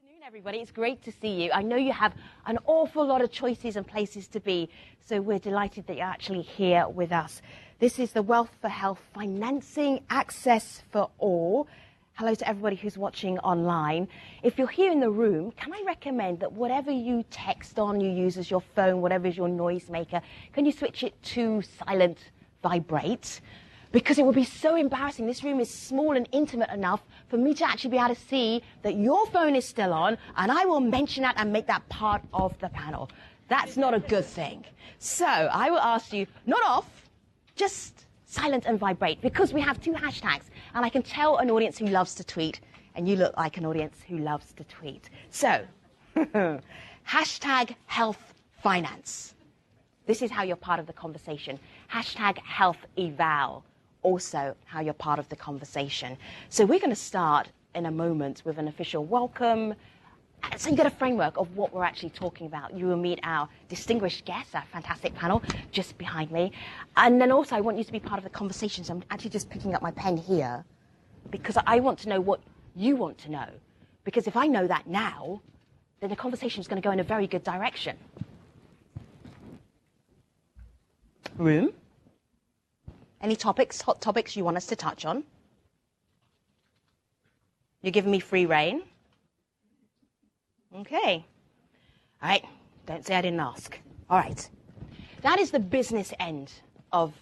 Afternoon, everybody. It's great to see you. I know you have an awful lot of choices and places to be, so we're delighted that you're actually here with us. This is the Wealth for Health Financing Access for All. Hello to everybody who's watching online. If you're here in the room, can I recommend that whatever you text on, you use as your phone, whatever is your noisemaker, can you switch it to silent vibrate? Because it would be so embarrassing. This room is small and intimate enough for me to actually be able to see that your phone is still on, and I will mention that and make that part of the panel. That's not a good thing. So I will ask you, not off, just silent and vibrate, because we have two hashtags, and I can tell an audience who loves to tweet, and you look like an audience who loves to tweet. So, hashtag health finance. This is how you're part of the conversation. Hashtag health eval. Also how you're part of the conversation. So we're going to start in a moment with an official welcome. So you get a framework of what we're actually talking about. You will meet our distinguished guests, our fantastic panel, just behind me. And then also I want you to be part of the conversation. So I'm actually just picking up my pen here because I want to know what you want to know. Because if I know that now, then the conversation is going to go in a very good direction. Room? Any topics, hot topics you want us to touch on? You're giving me free rein? Okay. All right. Don't say I didn't ask. All right. That is the business end of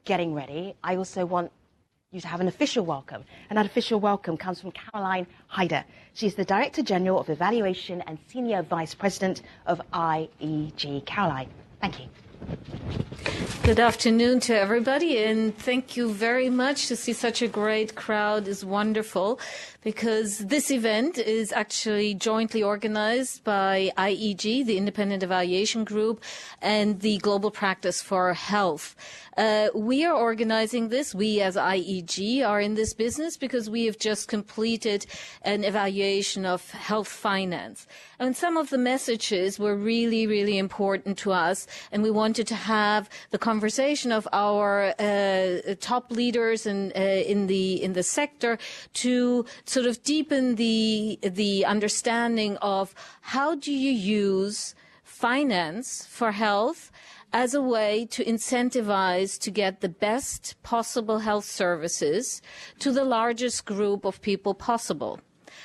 getting ready. I also want you to have an official welcome. And that official welcome comes from Caroline Hyder. She's the Director General of Evaluation and Senior Vice President of IEG. Caroline, thank you. Good afternoon to everybody, and thank you very much. To see such a great crowd is wonderful, because this event is actually jointly organized by IEG, the Independent Evaluation Group, and the Global Practice for Health. We are organizing this. We as IEG are in this business because we have just completed an evaluation of health finance. And some of the messages were really, really important to us, and we wanted to have the conversation of our top leaders in the sector to sort of deepen the understanding of how do you use finance for health as a way to incentivize to get the best possible health services to the largest group of people possible.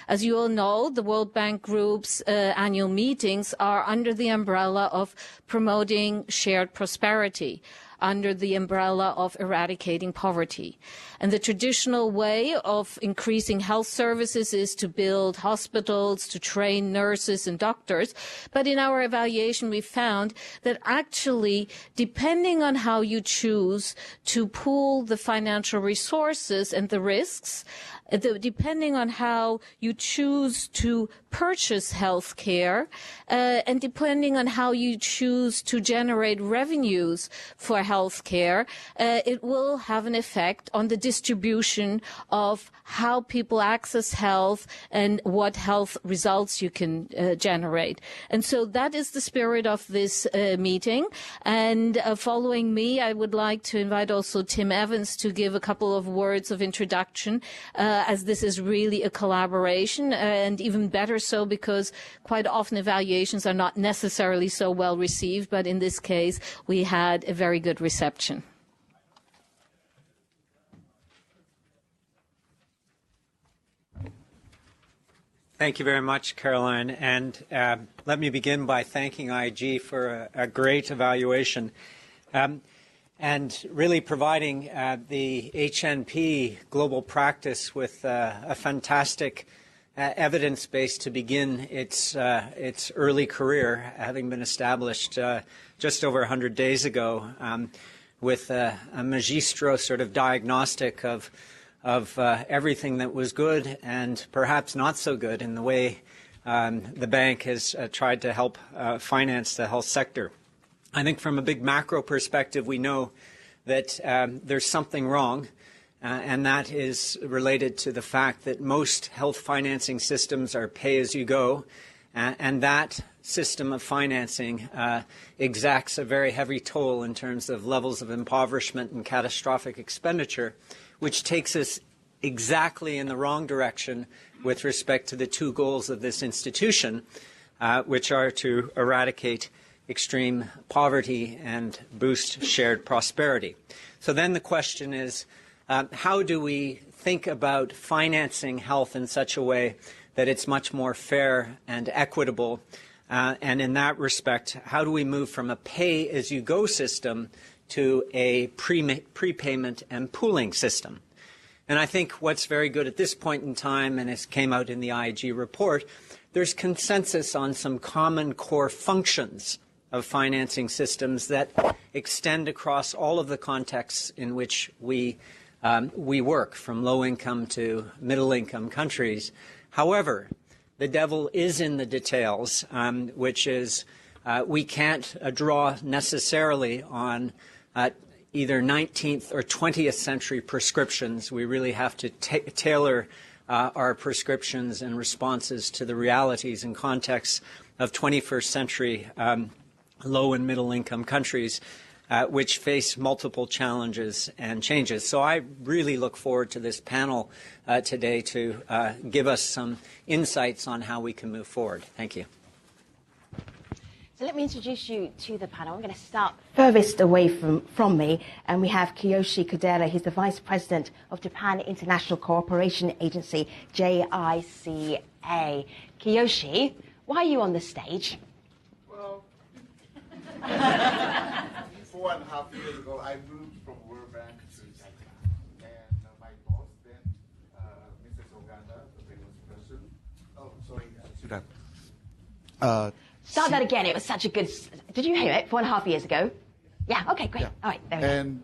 As you all know, the World Bank Group's annual meetings are under the umbrella of promoting shared prosperity, under the umbrella of eradicating poverty. And the traditional way of increasing health services is to build hospitals, to train nurses and doctors. But in our evaluation, we found that actually, depending on how you choose to pool the financial resources and the risks, depending on how you choose to purchase health care, and depending on how you choose to generate revenues for health care, it will have an effect on the distribution of how people access health and what health results you can generate. And so that is the spirit of this meeting. And following me, I would like to invite also Tim Evans to give a couple of words of introduction, as this is really a collaboration, and even better so because quite often evaluations are not necessarily so well received, but in this case we had a very good reception. Thank you very much, Caroline. And let me begin by thanking IEG for a great evaluation and really providing the HNP global practice with a fantastic evidence base to begin its early career, having been established just over 100 days ago, with a magistro sort of diagnostic of everything that was good and perhaps not so good in the way the bank has tried to help finance the health sector. I think from a big macro perspective, we know that there's something wrong, and that is related to the fact that most health financing systems are pay-as-you-go, and that system of financing exacts a very heavy toll in terms of levels of impoverishment and catastrophic expenditure, which takes us exactly in the wrong direction with respect to the two goals of this institution, which are to eradicate extreme poverty and boost shared prosperity. So then the question is, how do we think about financing health in such a way that it's much more fair and equitable? And in that respect, how do we move from a pay-as-you-go system to a prepayment and pooling system? And I think what's very good at this point in time, and it came out in the IEG report, there's consensus on some common core functions of financing systems that extend across all of the contexts in which we work, from low-income to middle-income countries. However, the devil is in the details, which is we can't draw necessarily on either 19th or 20th century prescriptions. We really have to tailor our prescriptions and responses to the realities and contexts of 21st century low and middle income countries, which face multiple challenges and changes. So I really look forward to this panel today to give us some insights on how we can move forward. Thank you. So let me introduce you to the panel. I'm going to start furthest away from me, and we have Kiyoshi Kodera. He's the Vice President of Japan International Cooperation Agency, JICA. Kiyoshi, why are you on the stage? Well, 4.5 years ago, I moved from World Bank to JICA, and my boss then, Mrs. Oganda, the famous person. Oh, sorry, should have. Start that again. It was such a good... Did you hear it? 4.5 years ago? Yeah, okay, great. Yeah. All right, there we go. And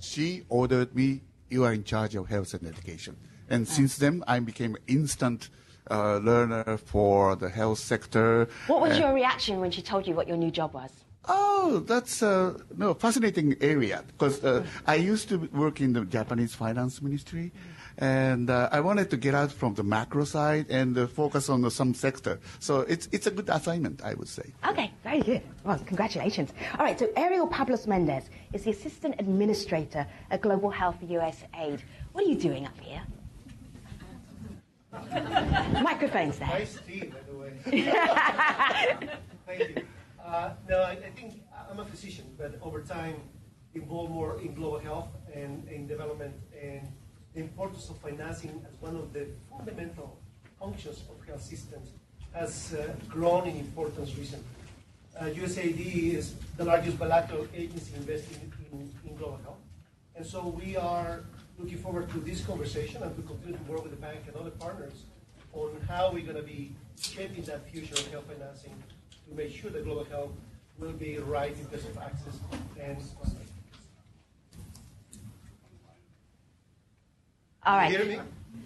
she ordered me, you are in charge of health and education. And since then, I became an instant learner for the health sector. What was your reaction when she told you what your new job was? Oh, that's a fascinating area, because I used to work in the Japanese finance ministry, and I wanted to get out from the macro side and focus on some sector. So it's a good assignment, I would say. Okay, very good. Well, congratulations. All right, so Ariel Pablos Mendez is the Assistant Administrator at Global Health USAID. What are you doing up here? Microphone's there. Nice team, by the way. Thank you. No, I think I'm a physician, but over time involved more in global health and in development, and the importance of financing as one of the fundamental functions of health systems has grown in importance recently. USAID is the largest bilateral agency investing in global health, and so we are looking forward to this conversation and to continue to work with the bank and other partners on how we're going to be shaping that future of health financing to make sure that global health will be right in terms of access and cost. All right. You hear me?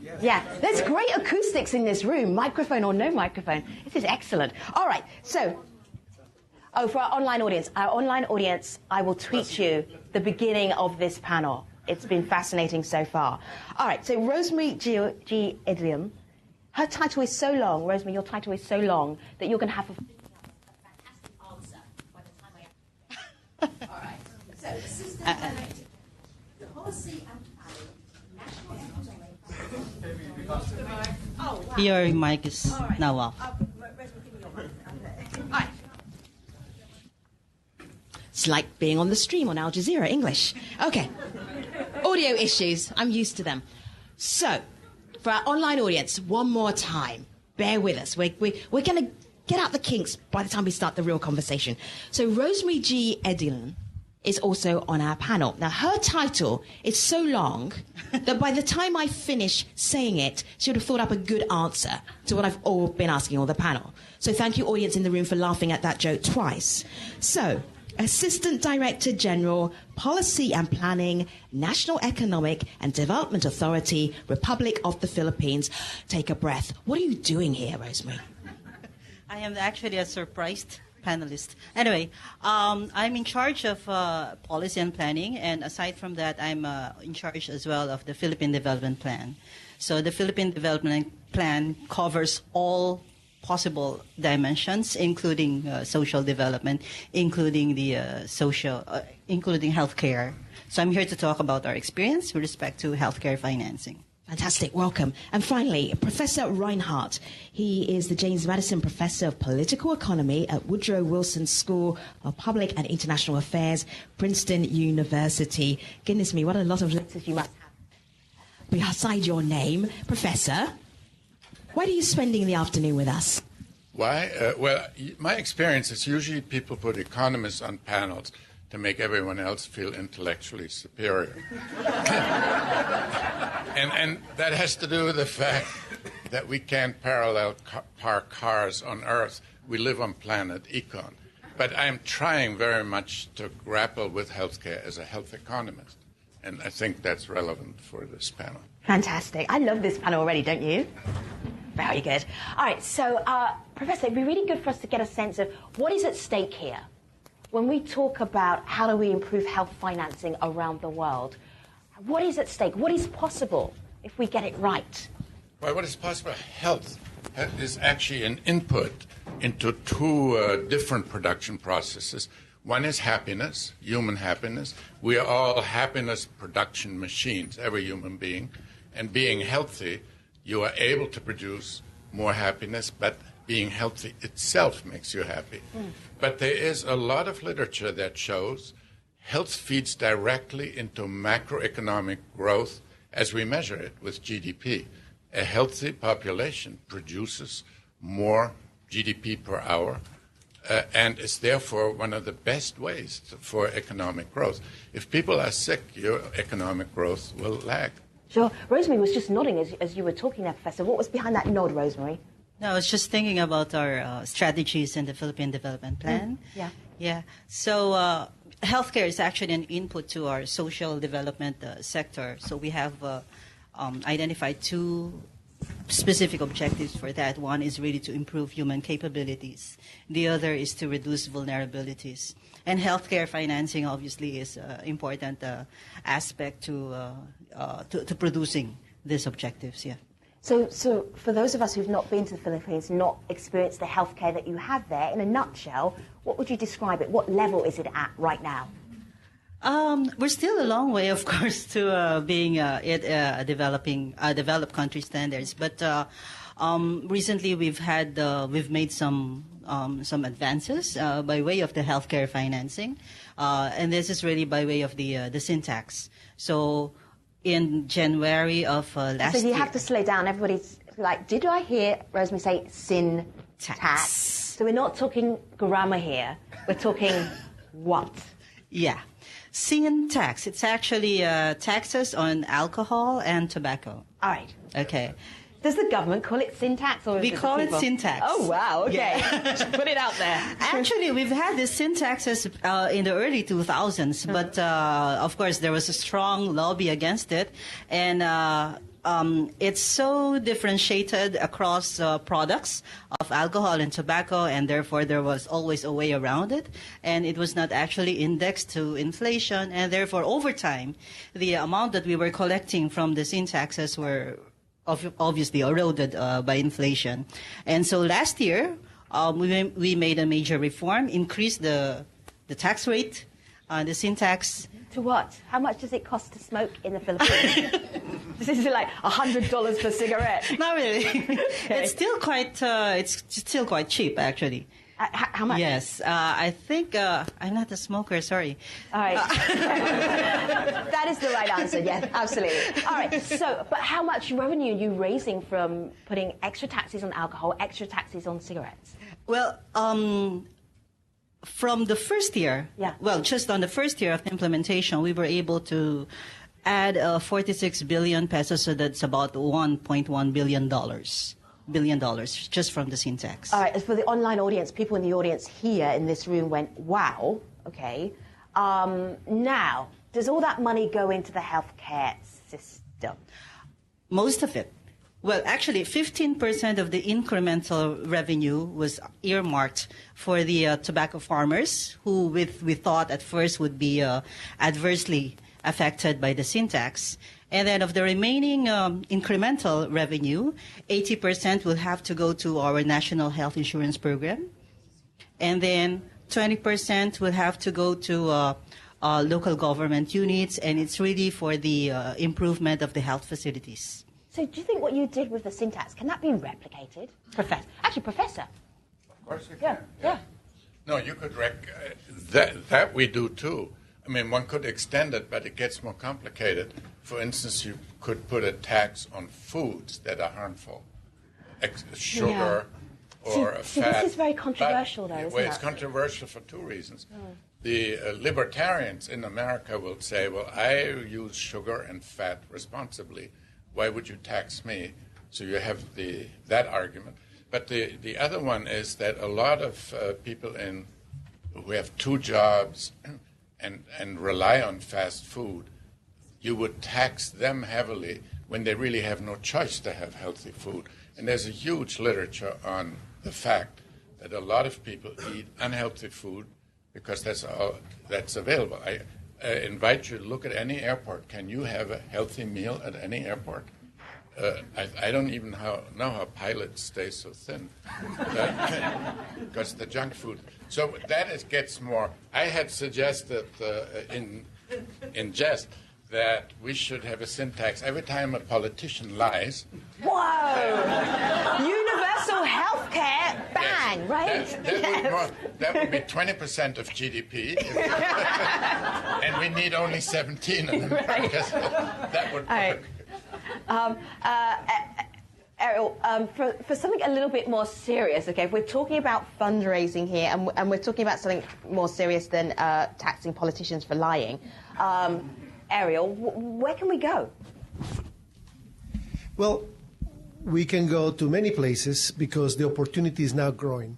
Yes. Yeah, there's great acoustics in this room, microphone or no microphone. This is excellent. All right, so, for our online audience, I will tweet you the beginning of this panel. It's been fascinating so far. All right, so Rosemary G. Edlium, her title is so long, Rosemary, your title is so long that you're going to have a fantastic answer by the time I... All right, so Assistant Director, the Policy and Planning, National Economic... Oh, wow. Your mic is now off. It's like being on the stream on Al Jazeera English. Okay. Audio issues. I'm used to them. So, for our online audience, one more time. Bear with us. We're going to get out the kinks by the time we start the real conversation. So, Rosemary G. Edilon is also on our panel. Now, her title is so long that by the time I finish saying it, she would have thought up a good answer to what I've all been asking all the panel. So thank you, audience in the room, for laughing at that joke twice. So, Assistant Director General, Policy and Planning, National Economic and Development Authority, Republic of the Philippines. Take a breath. What are you doing here, Rosemary? I am actually a surprised panelist. Anyway, I'm in charge of policy and planning, and aside from that, I'm in charge as well of the Philippine Development Plan. So the Philippine Development Plan covers all possible dimensions, including social development, including the including healthcare. So I'm here to talk about our experience with respect to healthcare financing. Fantastic, welcome. And finally, Professor Reinhardt. He is the James Madison Professor of Political Economy at Woodrow Wilson School of Public and International Affairs, Princeton University. Goodness me, what a lot of letters you must have beside your name. Professor, why are you spending the afternoon with us? Why? Well, my experience is usually people put economists on panels to make everyone else feel intellectually superior. and that has to do with the fact that we can't parallel park cars on Earth. We live on planet Econ. But I'm trying very much to grapple with healthcare as a health economist. And I think that's relevant for this panel. Fantastic. I love this panel already, don't you? Very good. All right, so, Professor, it'd be really good for us to get a sense of what is at stake here. When we talk about how do we improve health financing around the world, what is at stake? What is possible if we get it right? Well, what is possible? Health is actually an input into two different production processes. One is happiness, human happiness. We are all happiness production machines, every human being. And being healthy, you are able to produce more happiness, but being healthy itself makes you happy. But there is a lot of literature that shows health feeds directly into macroeconomic growth as we measure it with GDP. A healthy population produces more GDP per hour and is therefore one of the best ways for economic growth. If people are sick, your economic growth will lag. Sure. Rosemary was just nodding as you were talking there, Professor. What was behind that nod, Rosemary? No, I was just thinking about our strategies in the Philippine Development Plan. Yeah. So healthcare is actually an input to our social development sector. So we have identified two specific objectives for that. One is really to improve human capabilities. The other is to reduce vulnerabilities. And healthcare financing obviously is an important aspect to producing these objectives. Yeah. So for those of us who've not been to the Philippines, not experienced the healthcare that you have there, in a nutshell, what would you describe it? What level is it at right now? We're still a long way, of course, to being developed country standards. But recently, we've made some advances by way of the healthcare financing, and this is really by way of the sin tax. So in January of last year. So you have to slow down. Everybody's like, did I hear Rosemary say sin tax? So we're not talking grammar here. We're talking what? Yeah. Sin tax. It's actually taxes on alcohol and tobacco. All right. Okay. Does the government call it sin tax? Or we call it sin tax. Oh, wow. Okay. Yeah. Just put it out there. Actually, we've had this sin taxes in the early 2000s, but of course there was a strong lobby against it. And it's so differentiated across products of alcohol and tobacco, and therefore there was always a way around it. And it was not actually indexed to inflation, and therefore over time, the amount that we were collecting from the sin taxes were obviously eroded by inflation. And so last year, we made a major reform, increased the tax rate, the sin tax. To what? How much does it cost to smoke in the Philippines? This is like $100 per cigarette. Not really. Okay. It's still quite cheap, actually. How much? Yes, I think I'm not a smoker. Sorry. All right. That is the right answer. Yes, absolutely. All right. So, but how much revenue are you raising from putting extra taxes on alcohol, extra taxes on cigarettes? Well, from the first year, just on the first year of implementation, we were able to add 46 billion pesos, so that's about $1.1 billion just from the sin tax. All right, as for the online audience, people in the audience here in this room went, wow, okay. Now, does all that money go into the healthcare system? Most of it. Well, actually, 15% of the incremental revenue was earmarked for the tobacco farmers, who we thought at first would be adversely affected by the sin tax. And then of the remaining incremental revenue, 80% will have to go to our national health insurance program. And then 20% will have to go to local government units, and it's really for the improvement of the health facilities. So do you think what you did with the syntax, can that be replicated? Professor. Of course you can. Yeah. No, you could that we do too. I mean, one could extend it, but it gets more complicated. For instance, you could put a tax on foods that are harmful, sugar or fat. This is very controversial, though, isn't well, it? it's controversial for two reasons. The libertarians in America will say, well, I use sugar and fat responsibly. Why would you tax me? So you have that argument. But the other one is that a lot of people who have two jobs and rely on fast food, you would tax them heavily when they really have no choice to have healthy food. And there's a huge literature on the fact that a lot of people eat unhealthy food because that's all that's available. I invite you to look at any airport. Can you have a healthy meal at any airport? I don't even know how pilots stay so thin because the junk food. So that gets more. I had suggested in jest that we should have a syntax every time a politician lies. Whoa! Universal health care, bang, yes, right? That would be 20% of GDP, and we need only 17 of them. Right. That would work. Ariel, for something a little bit more serious, okay, if we're talking about fundraising here and we're talking about something more serious than taxing politicians for lying, Ariel, where can we go? Well, we can go to many places because the opportunity is now growing.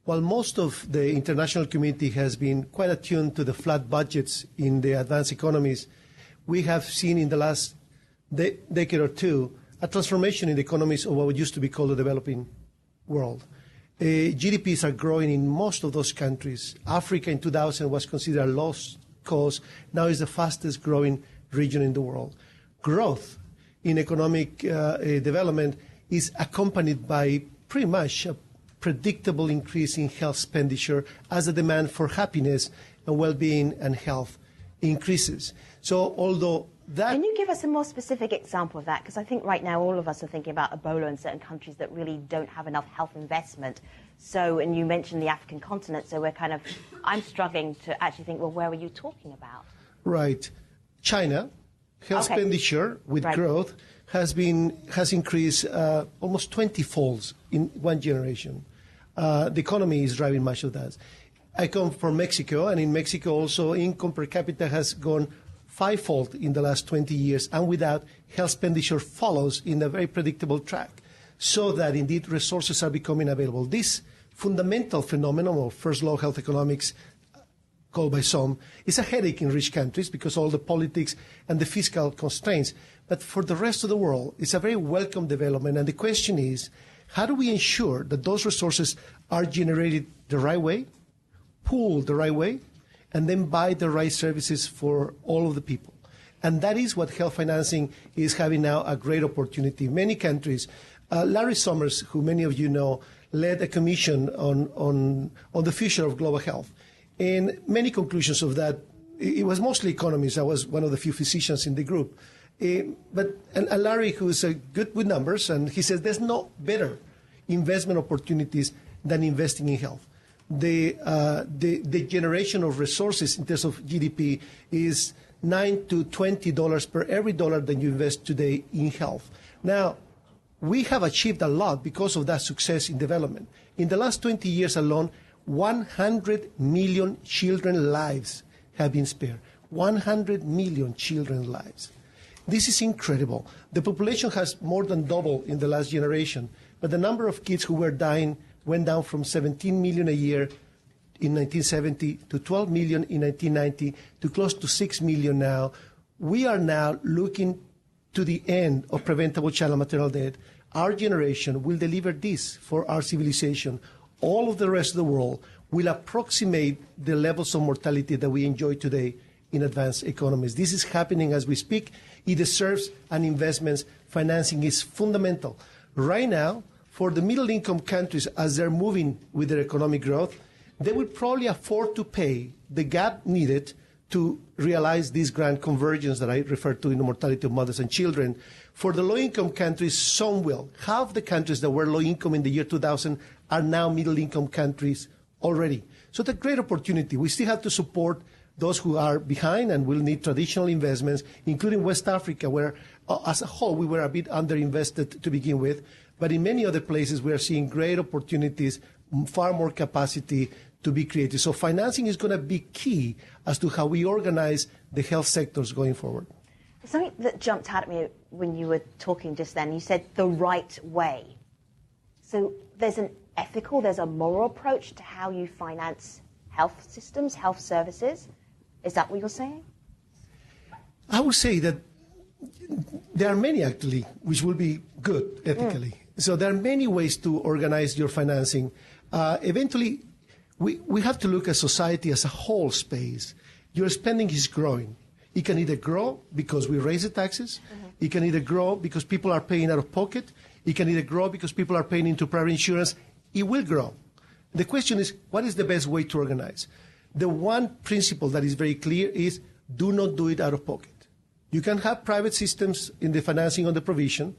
While most of the international community has been quite attuned to the flat budgets in the advanced economies, we have seen in the last decade or two a transformation in the economies of what used to be called the developing world. GDPs are growing in most of those countries. Africa in 2000 was considered a lost cause. Now is the fastest growing region in the world. Growth in economic development is accompanied by pretty much a predictable increase in health expenditure as the demand for happiness and well-being and health increases. So although that... Can you give us a more specific example of that? Because I think right now all of us are thinking about Ebola in certain countries that really don't have enough health investment. So, and you mentioned the African continent, so I'm struggling to actually think, well, where were you talking about? Right. China, health expenditure with growth has increased almost 20 folds in one generation. The economy is driving much of that. I come from Mexico, and in Mexico also income per capita has gone fivefold in the last 20 years, and with that, health expenditure follows in a very predictable track, so that indeed resources are becoming available. This fundamental phenomenon of first law health economics, called by some, is a headache in rich countries because all the politics and the fiscal constraints. But for the rest of the world, it's a very welcome development. And the question is, how do we ensure that those resources are generated the right way, pooled the right way, and then buy the right services for all of the people? And that is what health financing is having now a great opportunity. Many countries, Larry Summers, who many of you know, led a commission on the future of global health. And many conclusions of that, it was mostly economists. I was one of the few physicians in the group. But Larry, who's good with numbers, and he says there's no better investment opportunities than investing in health. The generation of resources in terms of GDP is $9 to $20 per every dollar that you invest today in health. Now, we have achieved a lot because of that success in development. In the last 20 years alone, 100 million children's lives have been spared. 100 million children's lives. This is incredible. The population has more than doubled in the last generation, but the number of kids who were dying went down from 17 million a year in 1970 to 12 million in 1990 to close to 6 million now. We are now looking to the end of preventable child and maternal death. Our generation will deliver this for our civilization. All of the rest of the world will approximate the levels of mortality that we enjoy today in advanced economies. This is happening as we speak. It deserves an investment. Financing is fundamental. Right now, for the middle-income countries, as they're moving with their economic growth, they will probably afford to pay the gap needed to realize this grand convergence that I referred to in the mortality of mothers and children. For the low-income countries, some will. Half the countries that were low-income in the year 2000 are now middle-income countries already. So it's a great opportunity. We still have to support those who are behind and will need traditional investments, including West Africa, where as a whole we were a bit underinvested to begin with. But in many other places we are seeing great opportunities, far more capacity to be created. So financing is going to be key as to how we organize the health sectors going forward. Something that jumped out at me when you were talking just then, you said the right way. So there's an ethical, there's a moral approach to how you finance health systems, health services. Is that what you're saying? I would say that there are many actually which will be good ethically. So there are many ways to organize your financing. Eventually, we have to look at society as a whole space. Your spending is growing. It can either grow because we raise the taxes. It can either grow because people are paying out of pocket. It can either grow because people are paying into private insurance. It will grow. The question is, what is the best way to organize? The one principle that is very clear is do not do it out of pocket. You can have private systems in the financing on the provision.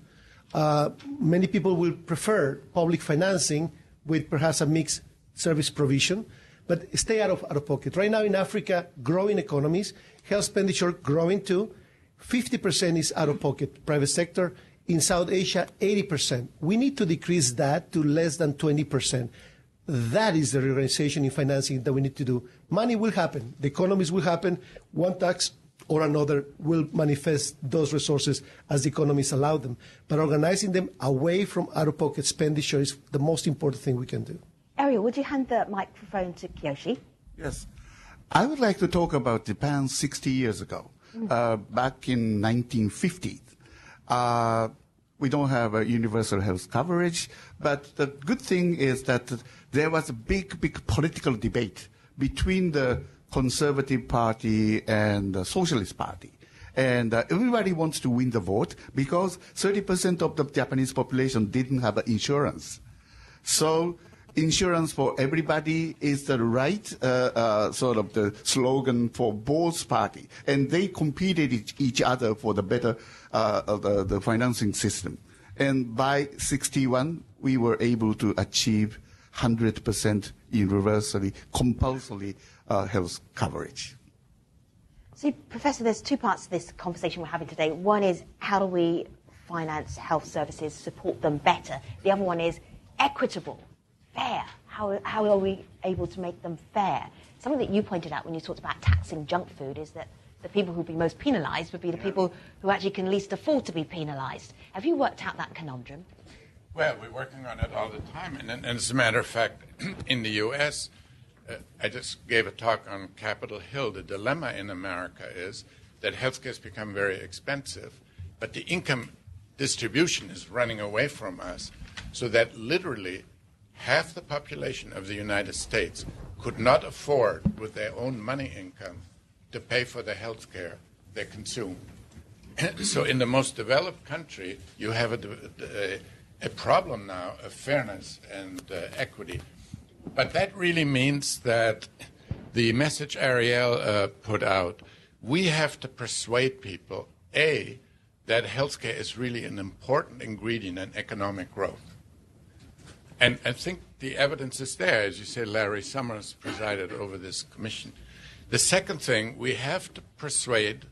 Many people will prefer public financing with perhaps a mixed service provision, but stay out of pocket. Right now in Africa, growing economies, health expenditure growing too. 50% is out of pocket, private sector. In South Asia, 80%. We need to decrease that to less than 20%. That is the reorganization in financing that we need to do. Money will happen. The economies will happen. One tax or another will manifest those resources as the economies allow them. But organizing them away from out-of-pocket expenditure is the most important thing we can do. Ariel, would you hand the microphone to Kiyoshi? Yes. I would like to talk about Japan 60 years ago, back in 1950. We don't have a universal health coverage, but the good thing is that there was a big political debate between the Conservative Party and the Socialist Party. And everybody wants to win the vote because 30% of the Japanese population didn't have insurance. So insurance for everybody is the right sort of the slogan for both parties. And they competed each other for the better the financing system. And by 61, we were able to achieve 100% universally, compulsory health coverage. So, Professor, there's two parts to this conversation we're having today. One is how do we finance health services, support them better? The other one is equitable, fair. How are we able to make them fair? Something that you pointed out when you talked about taxing junk food is that the people who would be most penalised would be the people who actually can least afford to be penalised. Have you worked out that conundrum? Well, we're working on it all the time. And as a matter of fact, in the U.S., I just gave a talk on Capitol Hill. The dilemma in America is that healthcare has become very expensive, but the income distribution is running away from us, so that literally half the population of the United States could not afford, with their own money income, to pay for the health care they consume. So in the most developed country, you have a problem now of fairness and equity. But that really means that the message Ariel put out, we have to persuade people, A, that healthcare is really an important ingredient in economic growth. And I think the evidence is there. As you say, Larry Summers presided over this commission. The second thing, we have to persuade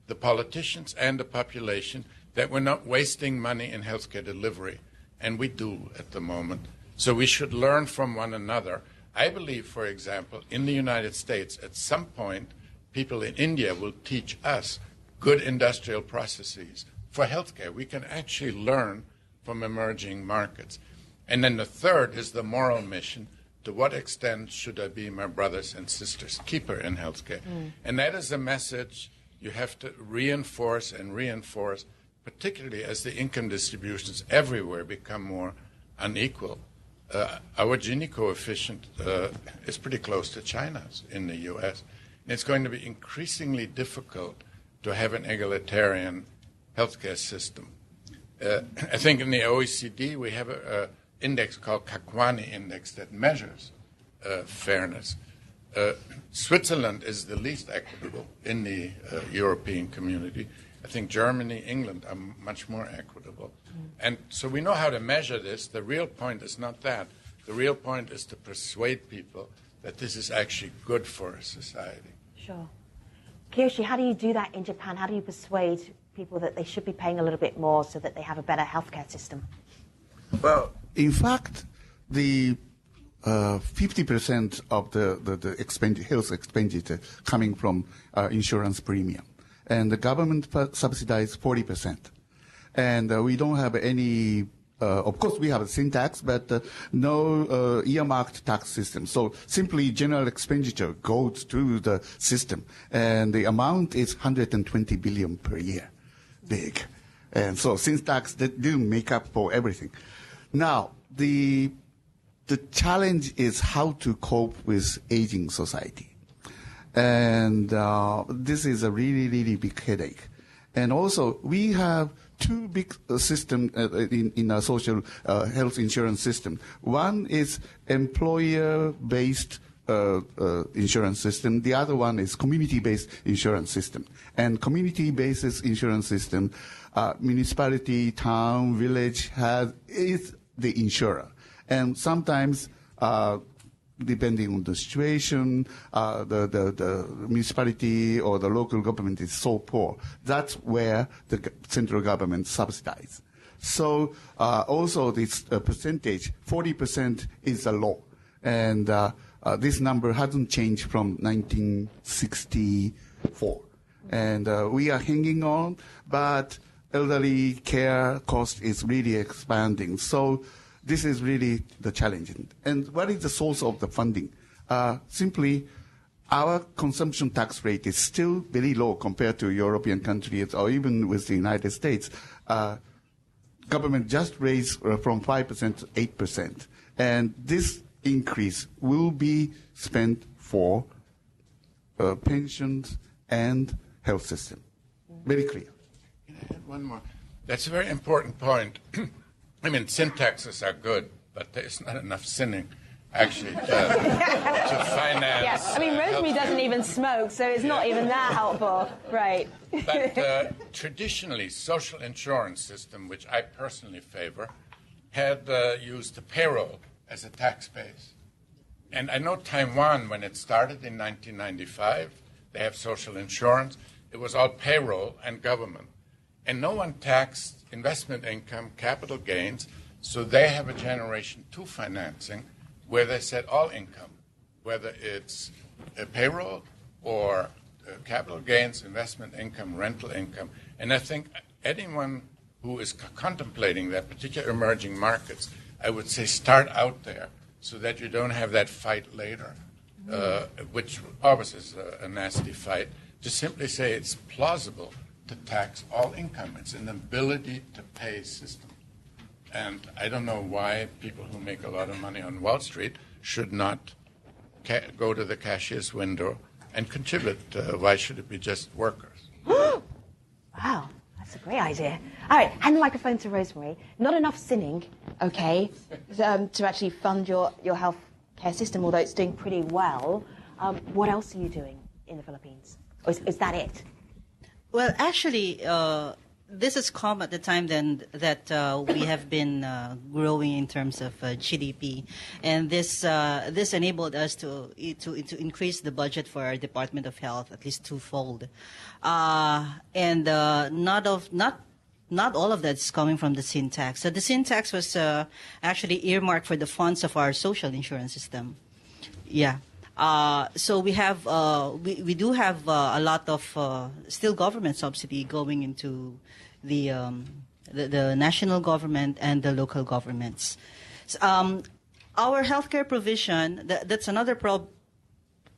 the politicians and the population that we're not wasting money in healthcare delivery. And we do at the moment. So we should learn from one another. I believe, for example, in the United States, at some point, people in India will teach us good industrial processes for healthcare. We can actually learn from emerging markets. And then the third is the moral mission. To what extent should I be my brothers and sisters' keeper in healthcare? And that is a message you have to reinforce and reinforce, particularly as the income distributions everywhere become more unequal. Our Gini coefficient is pretty close to China's in the U.S. And it's going to be increasingly difficult to have an egalitarian healthcare system. I think in the OECD we have an index called Kakwani Index that measures fairness. Switzerland is the least equitable in the European community. I think Germany, England are much more equitable. And so we know how to measure this. The real point is not that. The real point is to persuade people that this is actually good for a society. Sure. Kiyoshi, how do you do that in Japan? How do you persuade people that they should be paying a little bit more so that they have a better healthcare system? Well, in fact, the 50% of the health expenditure coming from insurance premium, and the government subsidizes 40%. And we don't have any. Of course, we have a sin tax, but no earmarked tax system. So simply general expenditure goes to the system, and the amount is 120 billion per year, big. And so sin tax didn't make up for everything. Now, the challenge is how to cope with aging society. And this is a really, really big headache. And also, we have two big systems in our social health insurance system. One is employer-based insurance system. The other one is community-based insurance system. And community-based insurance system, municipality, town, village is the insurer. And sometimes, depending on the situation, the municipality or the local government is so poor. That's where the central government subsidizes. So also this percentage, 40% is a law. And this number hasn't changed from 1964. And we are hanging on, but elderly care cost is really expanding. So this is really the challenge. And what is the source of the funding? Simply, our consumption tax rate is still very low compared to European countries or even with the United States. Government just raised from 5% to 8%. And this increase will be spent for pensions and health system. Very clear. Can I add one more? That's a very important point. I mean, sin taxes are good, but there's not enough sinning, actually, to finance. Yes, I mean, Rosemary doesn't even smoke, so it's not even that helpful, right? But traditionally, social insurance system, which I personally favor, had used the payroll as a tax base. And I know Taiwan, when it started in 1995, they have social insurance. It was all payroll and government. And no one taxed investment income, capital gains, so they have a Generation 2 financing where they set all income, whether it's payroll or capital gains, investment income, rental income. And I think anyone who is contemplating that, particular emerging markets, I would say start out there so that you don't have that fight later, which always is a nasty fight. Just simply say it's plausible to tax all income. It's an ability to pay system. And I don't know why people who make a lot of money on Wall Street should not go to the cashier's window and contribute. Why should it be just workers? Wow, that's a great idea. All right, hand the microphone to Rosemary. Not enough sinning, okay, to actually fund your health care system, although it's doing pretty well. What else are you doing in the Philippines? Or is that it? Well, actually, this has come at the time then that we have been growing in terms of GDP, and this enabled us to increase the budget for our Department of Health at least twofold, and not all of that's coming from the sin tax. So the sin tax was actually earmarked for the funds of our social insurance system. Yeah. So we have we do have a lot of still government subsidy going into the national government and the local governments. Our healthcare provision, that's another problem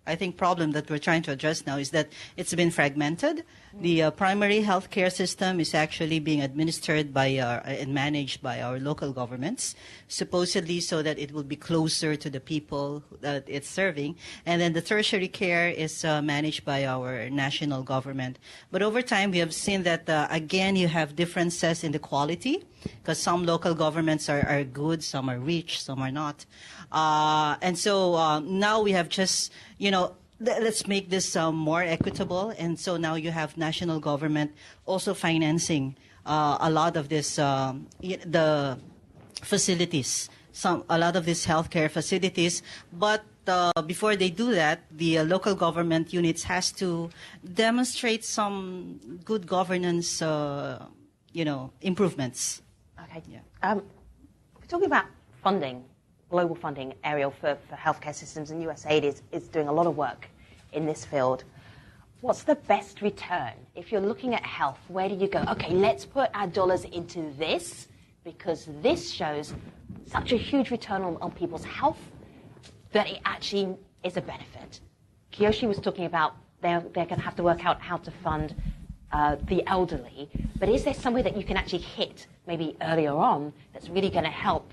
that we're trying to address now, is that it's been fragmented. The primary healthcare system is actually being administered by and managed by our local governments, supposedly so that it will be closer to the people that it's serving. And then the tertiary care is managed by our national government. But over time, we have seen that, again, you have differences in the quality, because some local governments are good, some are rich, some are not. And so now we have just, let's make this more equitable. And so now you have national government also financing a lot of this, the facilities, a lot of these healthcare facilities. But before they do that, the local government units has to demonstrate some good governance, improvements. Okay. Yeah. We're talking about funding, global funding, Ariel, for healthcare systems, and USAID is doing a lot of work in this field. What's the best return? If you're looking at health, where do you go? Okay, let's put our dollars into this because this shows such a huge return on people's health that it actually is a benefit. Kiyoshi was talking about they're going to have to work out how to fund the elderly, but is there somewhere that you can actually hit maybe earlier on that's really going to help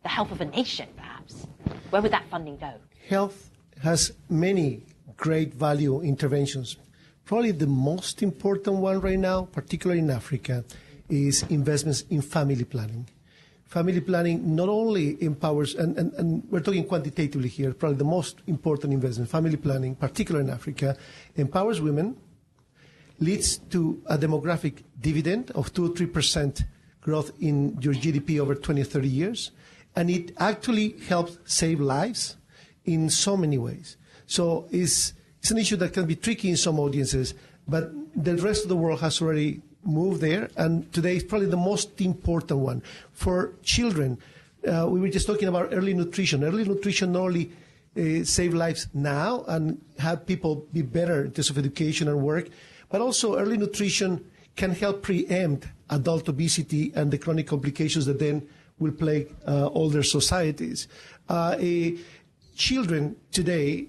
the health of a nation, perhaps? Where would that funding go? Health has many great value interventions. Probably the most important one right now, particularly in Africa, is investments in family planning. Family planning not only empowers, and we're talking quantitatively here, probably the most important investment, family planning, particularly in Africa, empowers women, leads to a demographic dividend of 2 or 3% growth in your GDP over 20 or 30 years, and it actually helps save lives in so many ways. So it's an issue that can be tricky in some audiences, but the rest of the world has already moved there, and today is probably the most important one. For children, we were just talking about early nutrition. Early nutrition not only save lives now and have people be better in terms of education and work, but also early nutrition can help preempt adult obesity and the chronic complications that then will plague older societies. Children today,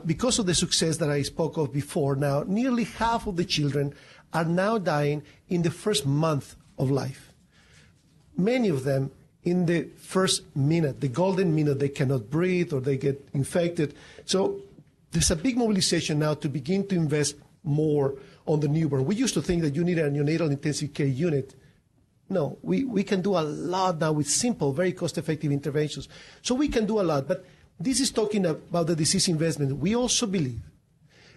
because of the success that I spoke of before, now nearly half of the children are now dying in the first month of life. Many of them in the first minute, the golden minute, they cannot breathe or they get infected. So there's a big mobilization now to begin to invest more on the newborn. We used to think that you need a neonatal intensive care unit. No, we can do a lot now with simple, very cost-effective interventions. So we can do a lot, but this is talking about the disease investment. We also believe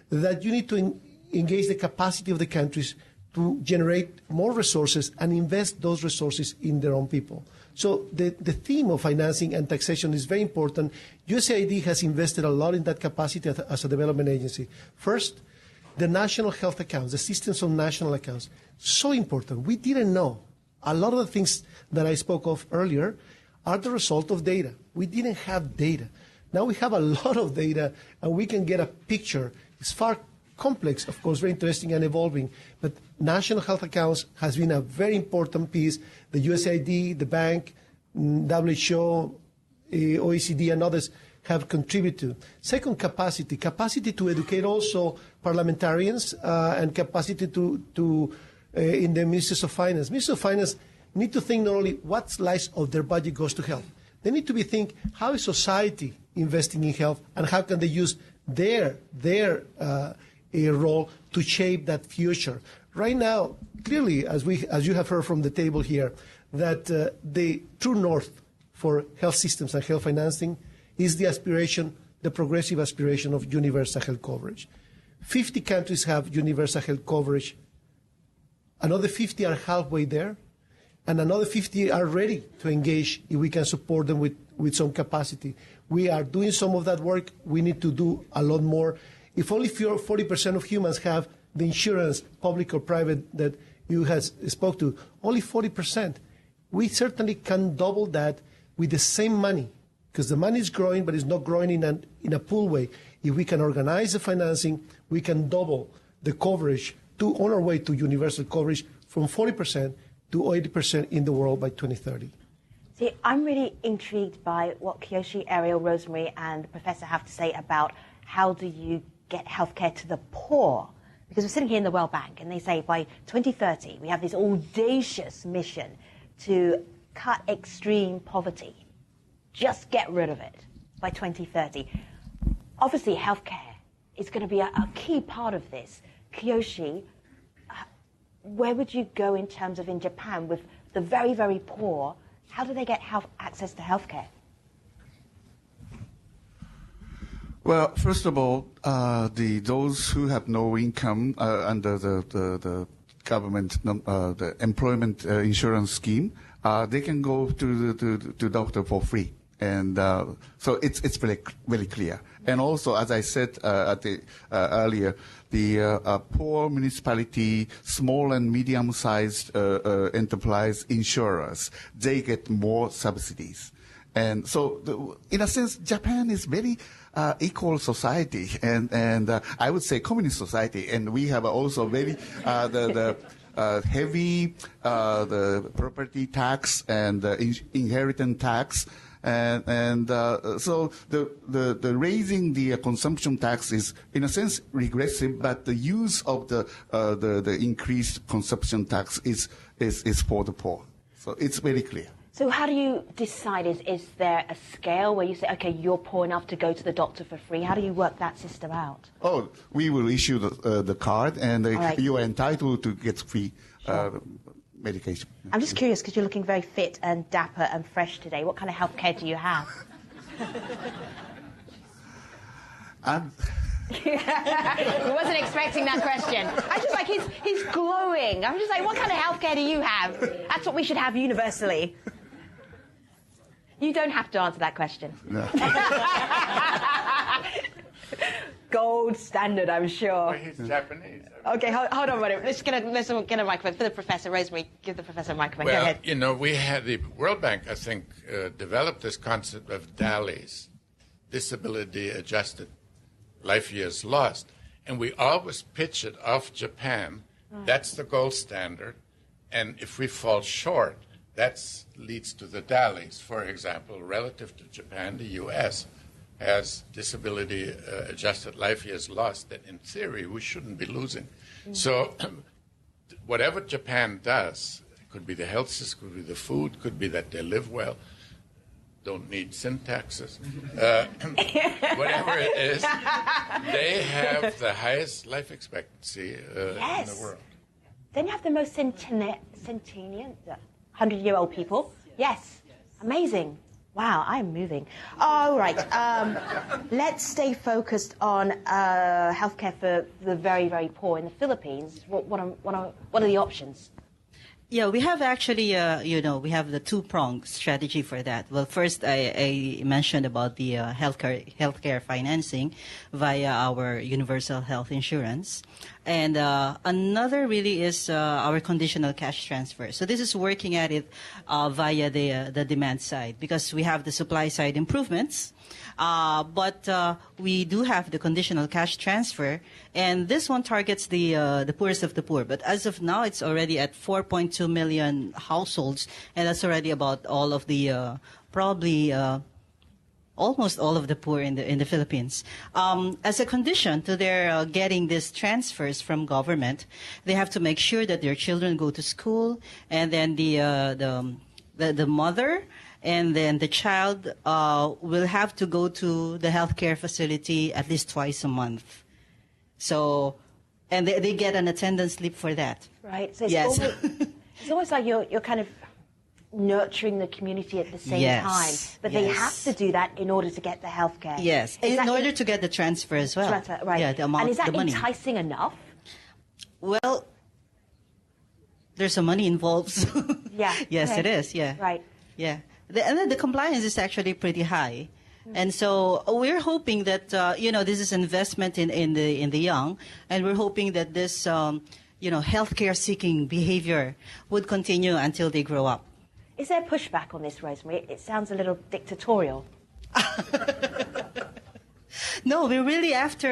that you need to engage the capacity of the countries to generate more resources and invest those resources in their own people. So the theme of financing and taxation is very important. USAID has invested a lot in that capacity as a development agency. First, the national health accounts, the systems of national accounts, so important. We didn't know. A lot of the things that I spoke of earlier are the result of data. We didn't have data. Now we have a lot of data, and we can get a picture. It's far complex, of course, very interesting and evolving, but national health accounts has been a very important piece. The USAID, the bank, WHO, OECD, and others have contributed. Second, capacity to educate also parliamentarians and capacity to in the ministers of finance. Ministers of finance need to think not only what slice of their budget goes to health. They need to be think how is society investing in health and how can they use their role to shape that future. Right now, clearly, as you have heard from the table here, that the true north for health systems and health financing is the aspiration, the progressive aspiration of universal health coverage. 50 countries have universal health coverage. Another 50 are halfway there, and another 50 are ready to engage if we can support them with some capacity. We are doing some of that work. We need to do a lot more. If only 40% of humans have the insurance, public or private, that you spoke to, only 40%. We certainly can double that with the same money, because the money is growing, but it's not growing in a pool way. If we can organize the financing, we can double the coverage on our way to universal coverage from 40% to 80% in the world by 2030. See, I'm really intrigued by what Kiyoshi, Ariel, Rosemary, and the professor have to say about how do you get healthcare to the poor. Because we're sitting here in the World Bank, and they say by 2030 we have this audacious mission to cut extreme poverty. Just get rid of it by 2030. Obviously, healthcare is going to be a key part of this. Kiyoshi, where would you go in terms of in Japan with the very, very poor? How do they get access to healthcare? Well, first of all, those who have no income under the government the employment insurance scheme, they can go to the doctor for free, and so it's very clear. And also, as I said earlier, the poor municipality, small and medium-sized enterprise insurers, they get more subsidies. And so, in a sense, Japan is very equal society, and I would say communist society. And we have also very heavy the property tax and inheritance tax. And so the raising the consumption tax is in a sense regressive, but the use of the increased consumption tax is for the poor. So it's very clear. So how do you decide? Is there a scale where you say, okay, you're poor enough to go to the doctor for free? How do you work that system out? Oh, we will issue the card, and right. You are entitled to get free medication. I'm just curious because you're looking very fit and dapper and fresh today. What kind of healthcare do you have? He wasn't expecting that question. I just like he's glowing. I'm just like, what kind of healthcare do you have? That's what we should have universally. You don't have to answer that question. No. Gold standard, I'm sure. Well, he's Japanese. Okay, hold on a minute. Let's get a microphone for the professor. Rosemary, give the professor a microphone. Go Well, ahead. you know, we had the World Bank, I think, developed this concept of DALYs, disability adjusted life years lost. And we always pitch it off Japan. That's the gold standard. And if we fall short, that leads to the DALYs. For example, relative to Japan, the U.S. has disability adjusted life years lost that in theory we shouldn't be losing. So whatever Japan does, it could be the health system, could be the food, could be that they live well, don't need sin taxes, whatever it is, they have the highest life expectancy in the world. Don't you have the most sentient 100-year-old people? Yes. Amazing. Wow, I'm moving. All right. Let's stay focused on healthcare for the very, very poor in the Philippines. What are the options? Yeah, we have actually, we have the two-pronged strategy for that. Well, first, I mentioned about the healthcare financing via our universal health insurance. And another really is our conditional cash transfer. So this is working at it via the demand side, because we have the supply side improvements. But we do have the conditional cash transfer, and this one targets the poorest of the poor. But as of now, it's already at 4.2 million households, and that's already about all of the probably almost all of the poor in the Philippines. As a condition to their getting these transfers from government, they have to make sure that their children go to school, and then the mother and then the child will have to go to the healthcare facility at least twice a month. So, and they get an attendance slip for that. Right. So it's Yes. it's almost like you're kind of nurturing the community at the same time. But they have to do that in order to get the healthcare. Yes, in order to get the transfer as well. Transfer, right. Yeah, the amount, and is that the money. enticing enough? Well, there's some money involved. Yeah. Yes, okay. it is. Yeah. Right. Yeah. And then the compliance is actually pretty high. And so we're hoping that, this is investment in the young, and we're hoping that this, healthcare seeking behavior would continue until they grow up. Is there pushback on this, Rosemary? It sounds a little dictatorial. No, we're really after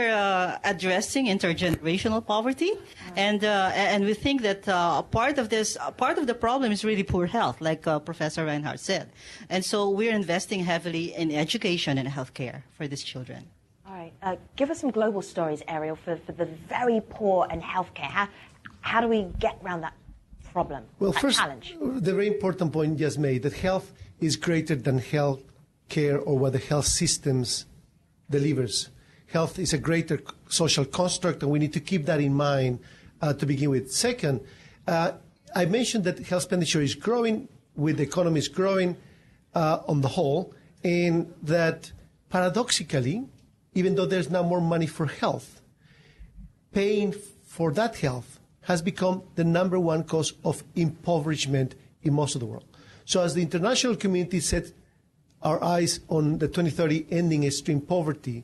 addressing intergenerational poverty, and we think that part of the problem is really poor health, like Professor Reinhardt said, and so we're investing heavily in education and healthcare for these children. All right, give us some global stories, Ariel, for the very poor and healthcare. How do we get around that problem? Well, that first, challenge? the very important point just made, that health is greater than health care or what the health systems delivers. Health is a greater social construct, and we need to keep that in mind to begin with. Second, I mentioned that health expenditure is growing with the economies growing on the whole, and that paradoxically, even though there's now more money for health, paying for that health has become the number one cause of impoverishment in most of the world. So as the international community set our eyes on the 2030 ending extreme poverty,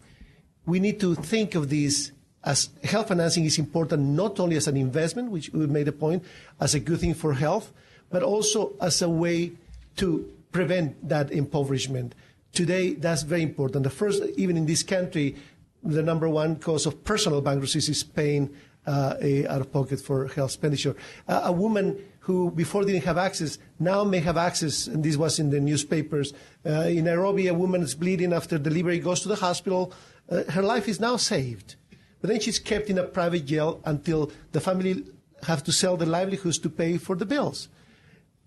we need to think of this as health financing is important not only as an investment, which we made a point, as a good thing for health, but also as a way to prevent that impoverishment. Today, that's very important. The first, even in this country, the number one cause of personal bankruptcies is paying out of pocket for health expenditure. A woman who before didn't have access now may have access, and this was in the newspapers. In Nairobi, a woman is bleeding after delivery, goes to the hospital. Her life is now saved. But then she's kept in a private jail until the family have to sell their livelihoods to pay for the bills.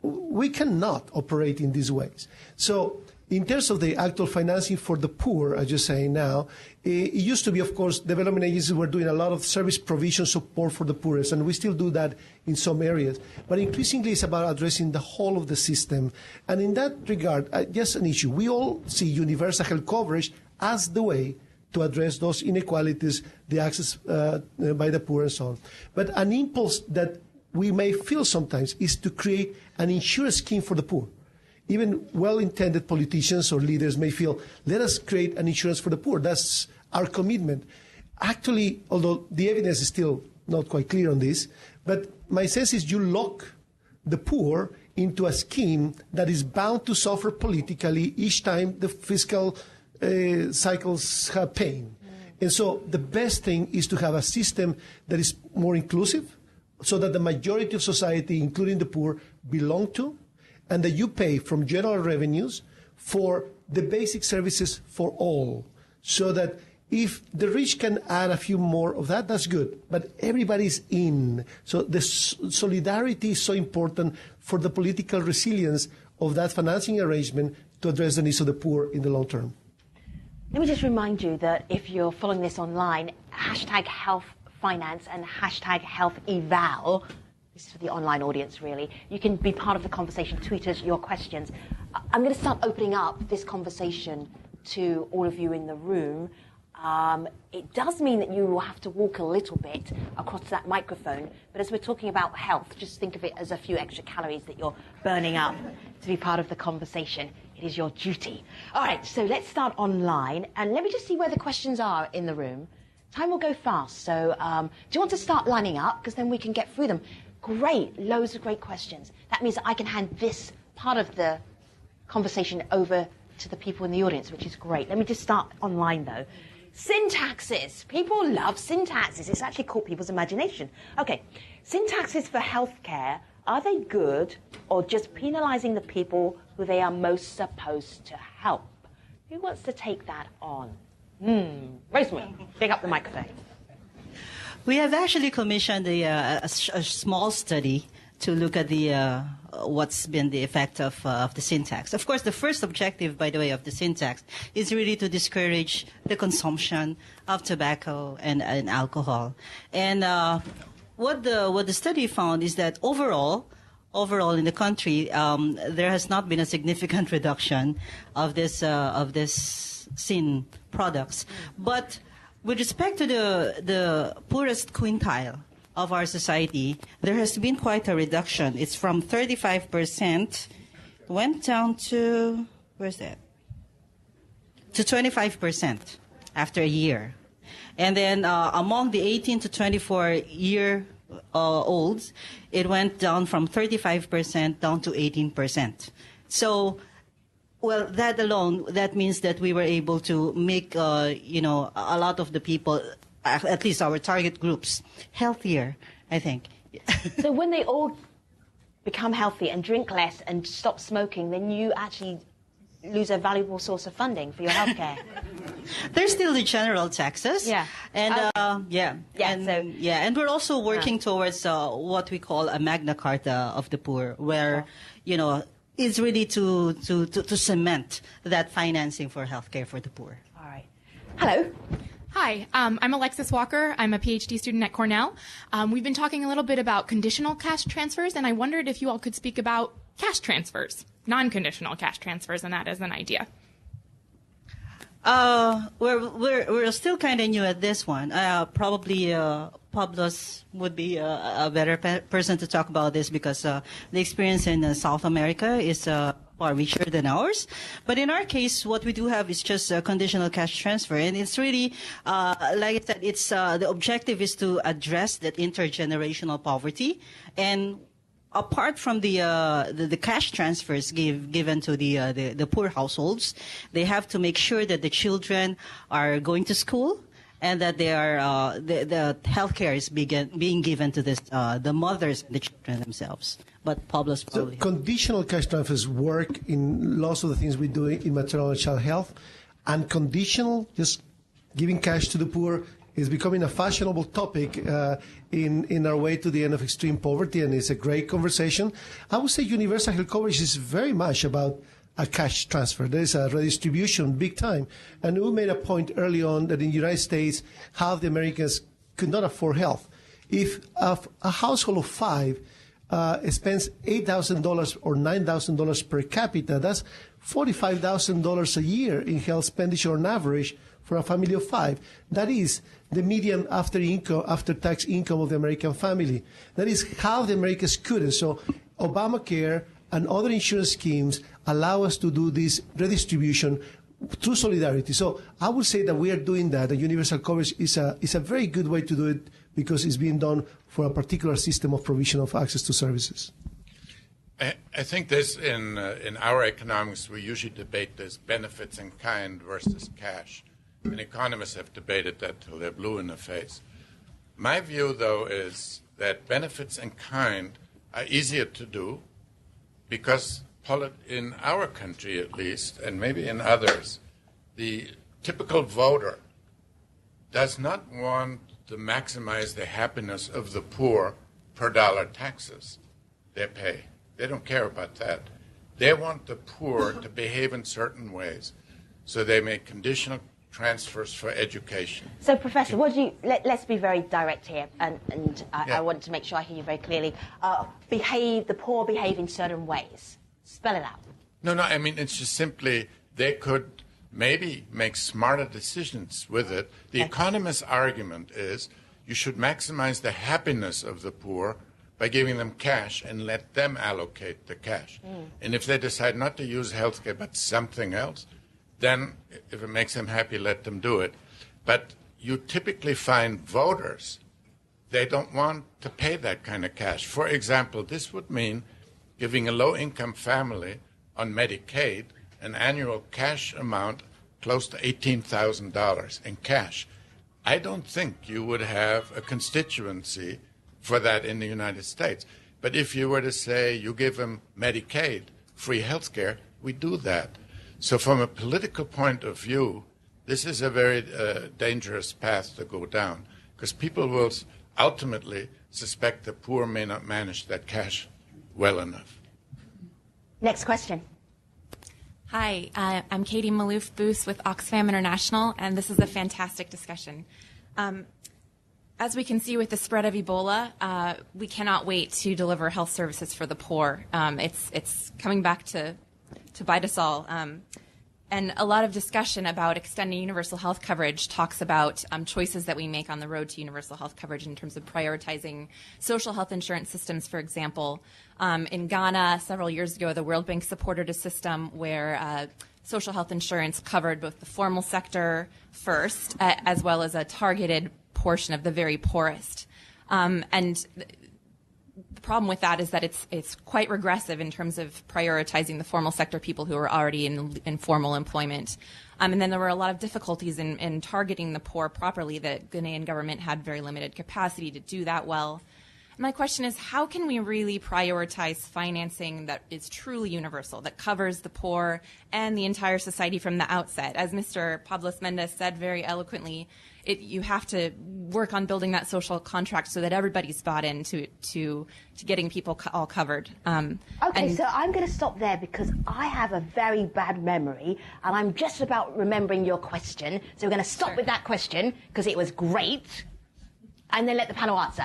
We cannot operate in these ways. So in terms of the actual financing for the poor, as you're saying now, it used to be, of course, development agencies were doing a lot of service provision support for the poorest, and we still do that in some areas. But increasingly, it's about addressing the whole of the system. And in that regard, just an issue. We all see universal health coverage as the way to address those inequalities, the access by the poor and so on. But an impulse that we may feel sometimes is to create an insurance scheme for the poor. Even well-intended politicians or leaders may feel, let us create an insurance for the poor. That's our commitment. Actually, although the evidence is still not quite clear on this, but my sense is you lock the poor into a scheme that is bound to suffer politically each time the fiscal cycles have pain. And so the best thing is to have a system that is more inclusive so that the majority of society, including the poor, belong to, and that you pay from general revenues for the basic services for all. So that if the rich can add a few more of that, that's good. But everybody's in. So the solidarity is so important for the political resilience of that financing arrangement to address the needs of the poor in the long term. Let me just remind you that if you're following this online, #HealthFinance and #HealthEval, this is for the online audience really, you can be part of the conversation, tweet us your questions. I'm going to start opening up this conversation to all of you in the room. It does mean that you will have to walk a little bit across that microphone, but as we're talking about health, just think of it as a few extra calories that you're burning up to be part of the conversation. It is your duty. All right, so let's start online, and let me just see where the questions are in the room. Time will go fast, so do you want to start lining up? Because then we can get through them. Great, loads of great questions. That means that I can hand this part of the conversation over to the people in the audience, which is great. Let me just start online, though. Syntaxes. People love syntaxes. It's actually caught people's imagination. Okay, syntaxes for healthcare, are they good or just penalizing the people who they are most supposed to help? Who wants to take that on? Rosemary, pick up the microphone. We have actually commissioned a small study to look at the what's been the effect of the sin tax. Of course, the first objective, by the way, of the sin tax is really to discourage the consumption of tobacco and alcohol. And what the study found is that overall in the country, there has not been a significant reduction of this sin products, but with respect to the poorest quintile of our society, there has been quite a reduction. It's from 35%, went down to, where's that? To 25% after a year. And then among the 18 to 24-year olds, it went down from 35% down to 18%. So, well, that alone, that means that we were able to make, a lot of the people, at least our target groups, healthier, I think. So when they all become healthy and drink less and stop smoking, then you actually lose a valuable source of funding for your healthcare. There's still the general taxes. Yeah. And okay. and we're also working towards what we call a Magna Carta of the poor, where it's really to cement that financing for healthcare for the poor. All right. Hello. Hi, I'm Alexis Walker. I'm a PhD student at Cornell. We've been talking a little bit about conditional cash transfers, and I wondered if you all could speak about cash transfers, non-conditional cash transfers, and that as an idea. We're still kind of new at this one. Probably Pablos would be a better person to talk about this because the experience in South America is far richer than ours. But in our case, what we do have is just a conditional cash transfer, and it's really, like I said, it's the objective is to address that intergenerational poverty. And apart from the cash transfers given to the poor households, they have to make sure that the children are going to school and that they are the health care is being given to the mothers and the children themselves. But Pablo's probably... So conditional cash transfers work in lots of the things we do in maternal and child health. Unconditional, just giving cash to the poor, is becoming a fashionable topic in our way to the end of extreme poverty, and it's a great conversation. I would say universal health coverage is very much about a cash transfer. There is a redistribution big time. And we made a point early on that in the United States, half the Americans could not afford health. If a household of 5 spends $8,000 or $9,000 per capita, that's $45,000 a year in health expenditure on average for a family of 5. That is the median after-tax income of the American family. That is how the Americans couldn't. So Obamacare and other insurance schemes allow us to do this redistribution through solidarity. So I would say that we are doing that. And universal coverage is a very good way to do it because it's being done for a particular system of provision of access to services. I think this, in our economics, we usually debate this benefits in kind versus cash. And economists have debated that till they're blue in the face. My view, though, is that benefits in kind are easier to do because in our country, at least, and maybe in others, the typical voter does not want to maximize the happiness of the poor per dollar taxes they pay. They don't care about that. They want the poor to behave in certain ways, so they make conditional transfers for education. So, Professor, what do you? Let's be very direct here, and I want to make sure I hear you very clearly. The poor behave in certain ways. Spell it out. No, I mean, it's just simply they could maybe make smarter decisions with it. The economist's argument is you should maximize the happiness of the poor by giving them cash and let them allocate the cash. And if they decide not to use health care but something else, then if it makes them happy, let them do it. But you typically find voters, they don't want to pay that kind of cash. For example, this would mean giving a low-income family on Medicaid an annual cash amount close to $18,000 in cash. I don't think you would have a constituency for that in the United States. But if you were to say you give them Medicaid, free health care, we do that. So from a political point of view, this is a very dangerous path to go down because people will ultimately suspect the poor may not manage that cash well enough. Next question. Hi, I'm Katie Malouf Boos with Oxfam International, and this is a fantastic discussion. As we can see with the spread of Ebola, we cannot wait to deliver health services for the poor. It's coming back to bite us all. And a lot of discussion about extending universal health coverage talks about choices that we make on the road to universal health coverage in terms of prioritizing social health insurance systems, for example. In Ghana, several years ago, the World Bank supported a system where social health insurance covered both the formal sector first, as well as a targeted portion of the very poorest. And the problem with that is that it's quite regressive in terms of prioritizing the formal sector people who are already in formal employment. And then there were a lot of difficulties in targeting the poor properly. The Ghanaian government had very limited capacity to do that well. My question is, how can we really prioritize financing that is truly universal, that covers the poor and the entire society from the outset? As Mr. Pablos Mendez said very eloquently, you have to work on building that social contract so that everybody's bought into getting people all covered. Okay, so I'm going to stop there because I have a very bad memory, and I'm just about remembering your question. So we're going to stop with that question because it was great, and then let the panel answer.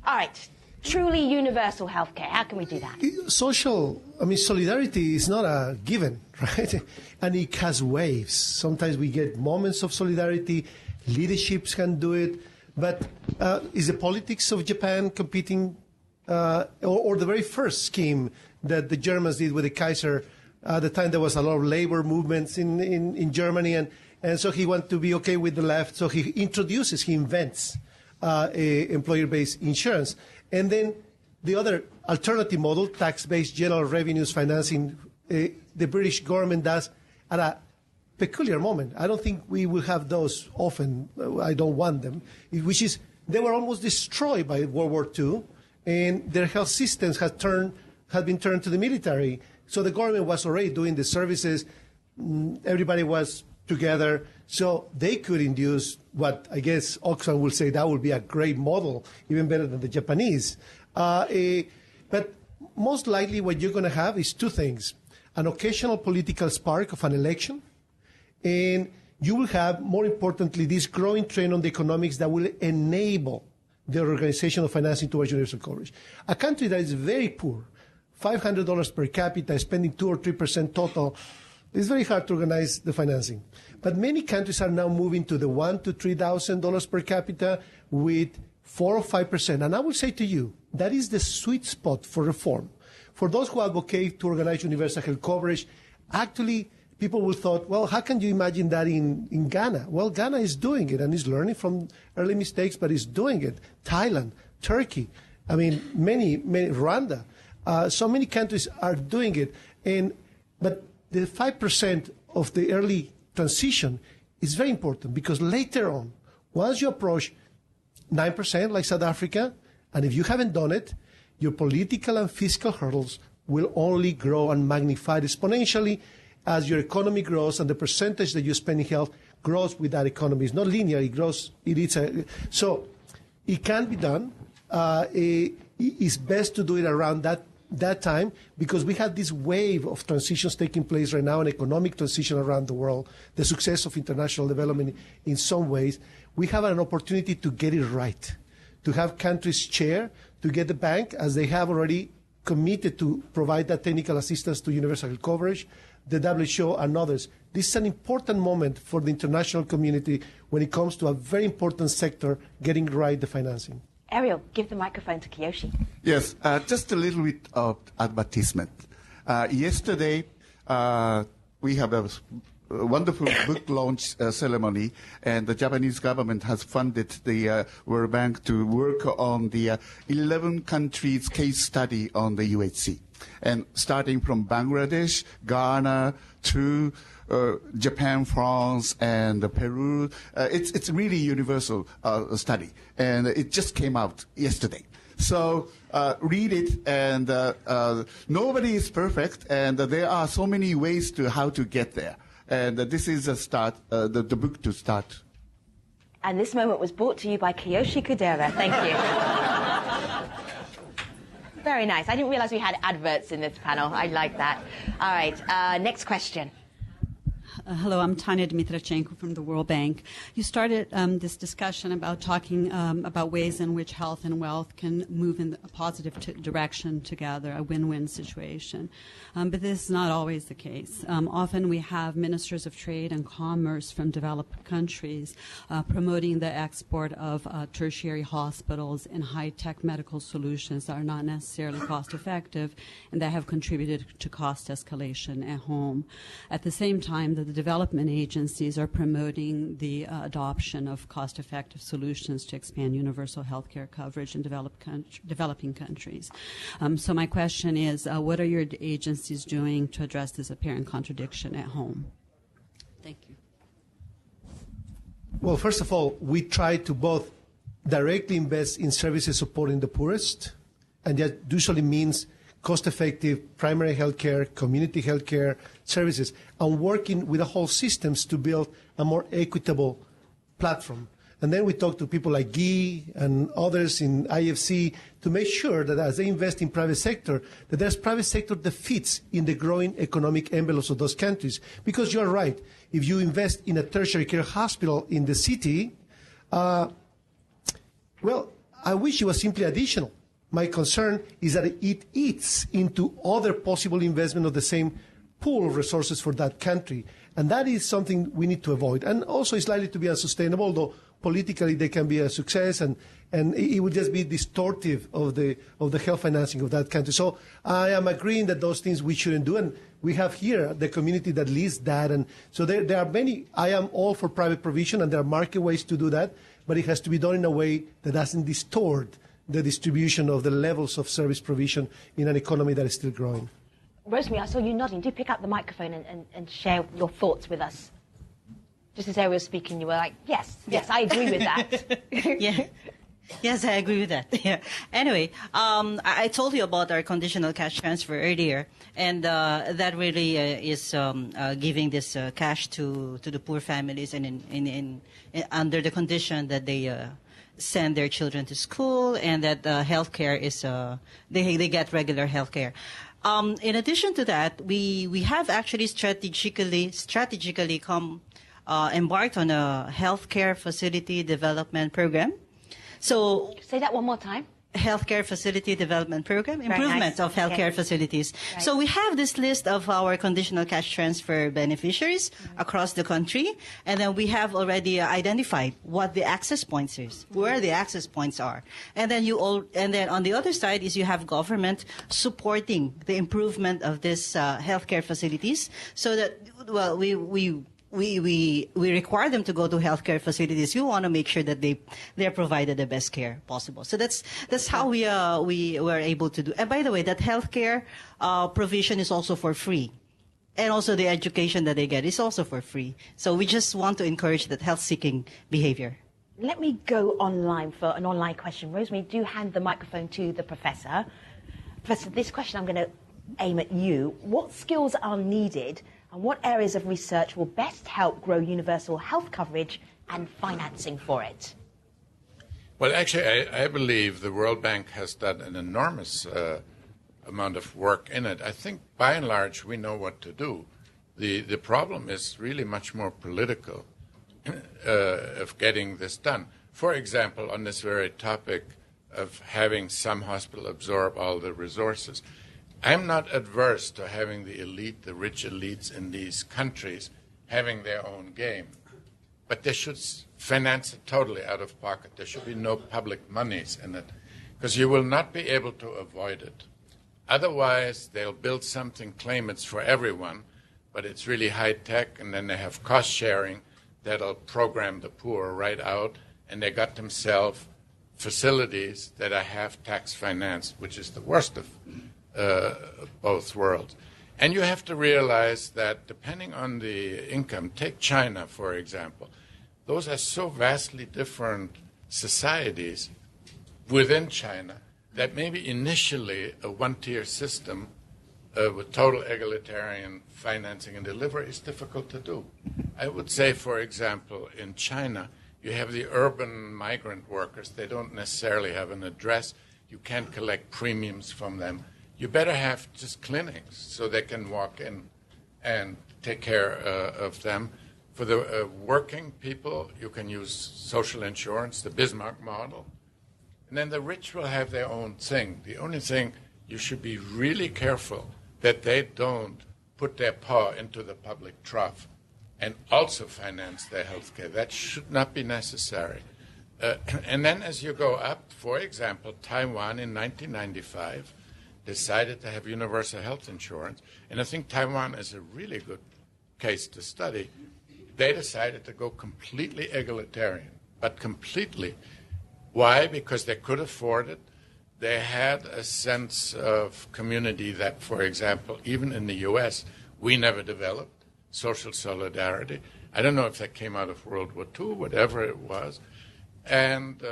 All right, truly universal healthcare? How can we do that? Solidarity is not a given, right? And it has waves. Sometimes we get moments of solidarity. Leaderships can do it. But is the politics of Japan competing, or the very first scheme that the Germans did with the Kaiser? At the time, there was a lot of labor movements in Germany, and so he wanted to be okay with the left. So he invents employer-based insurance. And then the other alternative model, tax-based general revenues financing, the British government does at a peculiar moment. I don't think we will have those often. I don't want them, which is they were almost destroyed by World War II, and their health systems had been turned to the military. So the government was already doing the services. Everybody was together, so they could induce what I guess Oxfam will say that would be a great model, even better than the Japanese. But most likely what you're going to have is two things: an occasional political spark of an election, and you will have, more importantly, this growing trend on the economics that will enable the organization of financing towards universal coverage. A country that is very poor, $500 per capita, spending 2 or 3% total, it's very hard to organize the financing. But many countries are now moving to the $1,000 to $3,000 per capita with 4 or 5%. And I will say to you, that is the sweet spot for reform. For those who advocate to organize universal health coverage, actually, people will thought, well, how can you imagine that in Ghana? Well, Ghana is doing it and is learning from early mistakes, but is doing it. Thailand, Turkey, many, Rwanda. So many countries are doing it. But the 5% of the early transition is very important because later on, once you approach 9% like South Africa, and if you haven't done it, your political and fiscal hurdles will only grow and magnify exponentially as your economy grows and the percentage that you spend in health grows with that economy. It's not linear, it grows. So it can be done. It's best to do it around that time because we have this wave of transitions taking place right now, an economic transition around the world, the success of international development in some ways. We have an opportunity to get it right, to have countries share, to get the bank, as they have already committed to provide that technical assistance to universal health coverage, the WHO and others. This is an important moment for the international community when it comes to a very important sector getting right the financing. Ariel, give the microphone to Kiyoshi. Yes, just a little bit of advertisement. Yesterday, we have a wonderful book launch ceremony, and the Japanese government has funded the World Bank to work on the 11 countries case study on the UHC. And starting from Bangladesh, Ghana, to Japan, France, and Peru. It's really universal study, and it just came out yesterday. So read it, and nobody is perfect, and there are so many ways to how to get there. And this is a start, the book to start. And this moment was brought to you by Kiyoshi Kudera. Thank you. Very nice. I didn't realize we had adverts in this panel. I like that. All right, next question. Hello, I'm Tanya Dmitrachenko from the World Bank. You started this discussion about talking about ways in which health and wealth can move in a positive direction together, a win-win situation. But this is not always the case. Often we have ministers of trade and commerce from developed countries promoting the export of tertiary hospitals and high-tech medical solutions that are not necessarily cost-effective and that have contributed to cost escalation at home. At the same time, the development agencies are promoting the adoption of cost-effective solutions to expand universal health care coverage in developing countries. So my question is, what are your agencies doing to address this apparent contradiction at home? Thank you. Well, first of all, we try to both directly invest in services supporting the poorest, and that usually means cost-effective primary health care, community health care services, and working with the whole systems to build a more equitable platform. And then we talk to people like Guy and others in IFC to make sure that as they invest in private sector, that there's private sector that fits in the growing economic envelopes of those countries. Because you're right, if you invest in a tertiary care hospital in the city, well, I wish it was simply additional. My concern is that it eats into other possible investment of the same pool of resources for that country. And that is something we need to avoid. And also it's likely to be unsustainable, although politically they can be a success, and it would just be distortive of the health financing of that country. So I am agreeing that those things we shouldn't do, and we have here the community that leads that. And so there are many. I am all for private provision, and there are market ways to do that, but it has to be done in a way that doesn't distort the distribution of the levels of service provision in an economy that is still growing. Rosemary, I saw you nodding. Do pick up the microphone and share your thoughts with us. Just as Ariel was speaking, you were like, yes, I agree with that. Yeah. Yes, I agree with that. Yeah. Anyway, I told you about our conditional cash transfer earlier, and that really is giving this cash to the poor families, and in under the condition that they send their children to school, and that healthcare is they get regular healthcare. In addition to that, we have actually strategically embarked on a healthcare facility development program. So say that one more time. Healthcare facility development program, improvement of healthcare facilities. Right. So we have this list of our conditional cash transfer beneficiaries across the country, and then we have already identified what the access points is, where the access points are, and then on the other side is you have government supporting the improvement of this healthcare facilities, so that we require them to go to healthcare facilities. We want to make sure that they're provided the best care possible. So that's how we were able to do. And by the way, that healthcare provision is also for free, and also the education that they get is also for free. So we just want to encourage that health-seeking behavior. Let me go online for an online question. Rosemary, do hand the microphone to the professor. Professor, this question I'm going to aim at you. What skills are needed, and what areas of research will best help grow universal health coverage and financing for it? Well, actually, I believe the World Bank has done an enormous amount of work in it. I think, by and large, we know what to do. The problem is really much more political of getting this done. For example, on this very topic of having some hospital absorb all the resources, I'm not adverse to having the elite, the rich elites in these countries, having their own game. But they should finance it totally out of pocket. There should be no public monies in it, because you will not be able to avoid it. Otherwise, they'll build something, claim it's for everyone, but it's really high-tech, and then they have cost-sharing that'll program the poor right out, and they got themselves facilities that are half-tax financed, which is the worst of both worlds. And you have to realize that depending on the income, take China, for example, those are so vastly different societies within China that maybe initially a one-tier system with total egalitarian financing and delivery is difficult to do. I would say, for example, in China, you have the urban migrant workers. They don't necessarily have an address. You can't collect premiums from them. You better have just clinics so they can walk in and take care of them. For the working people, you can use social insurance, the Bismarck model. And then the rich will have their own thing. The only thing, you should be really careful that they don't put their paw into the public trough and also finance their health care. That should not be necessary. And then as you go up, for example, Taiwan in 1995 decided to have universal health insurance, and I think Taiwan is a really good case to study. They decided to go completely egalitarian, but completely. Why? Because they could afford it. They had a sense of community that, for example, even in the U.S., we never developed, social solidarity. I don't know if that came out of World War II, whatever it was. And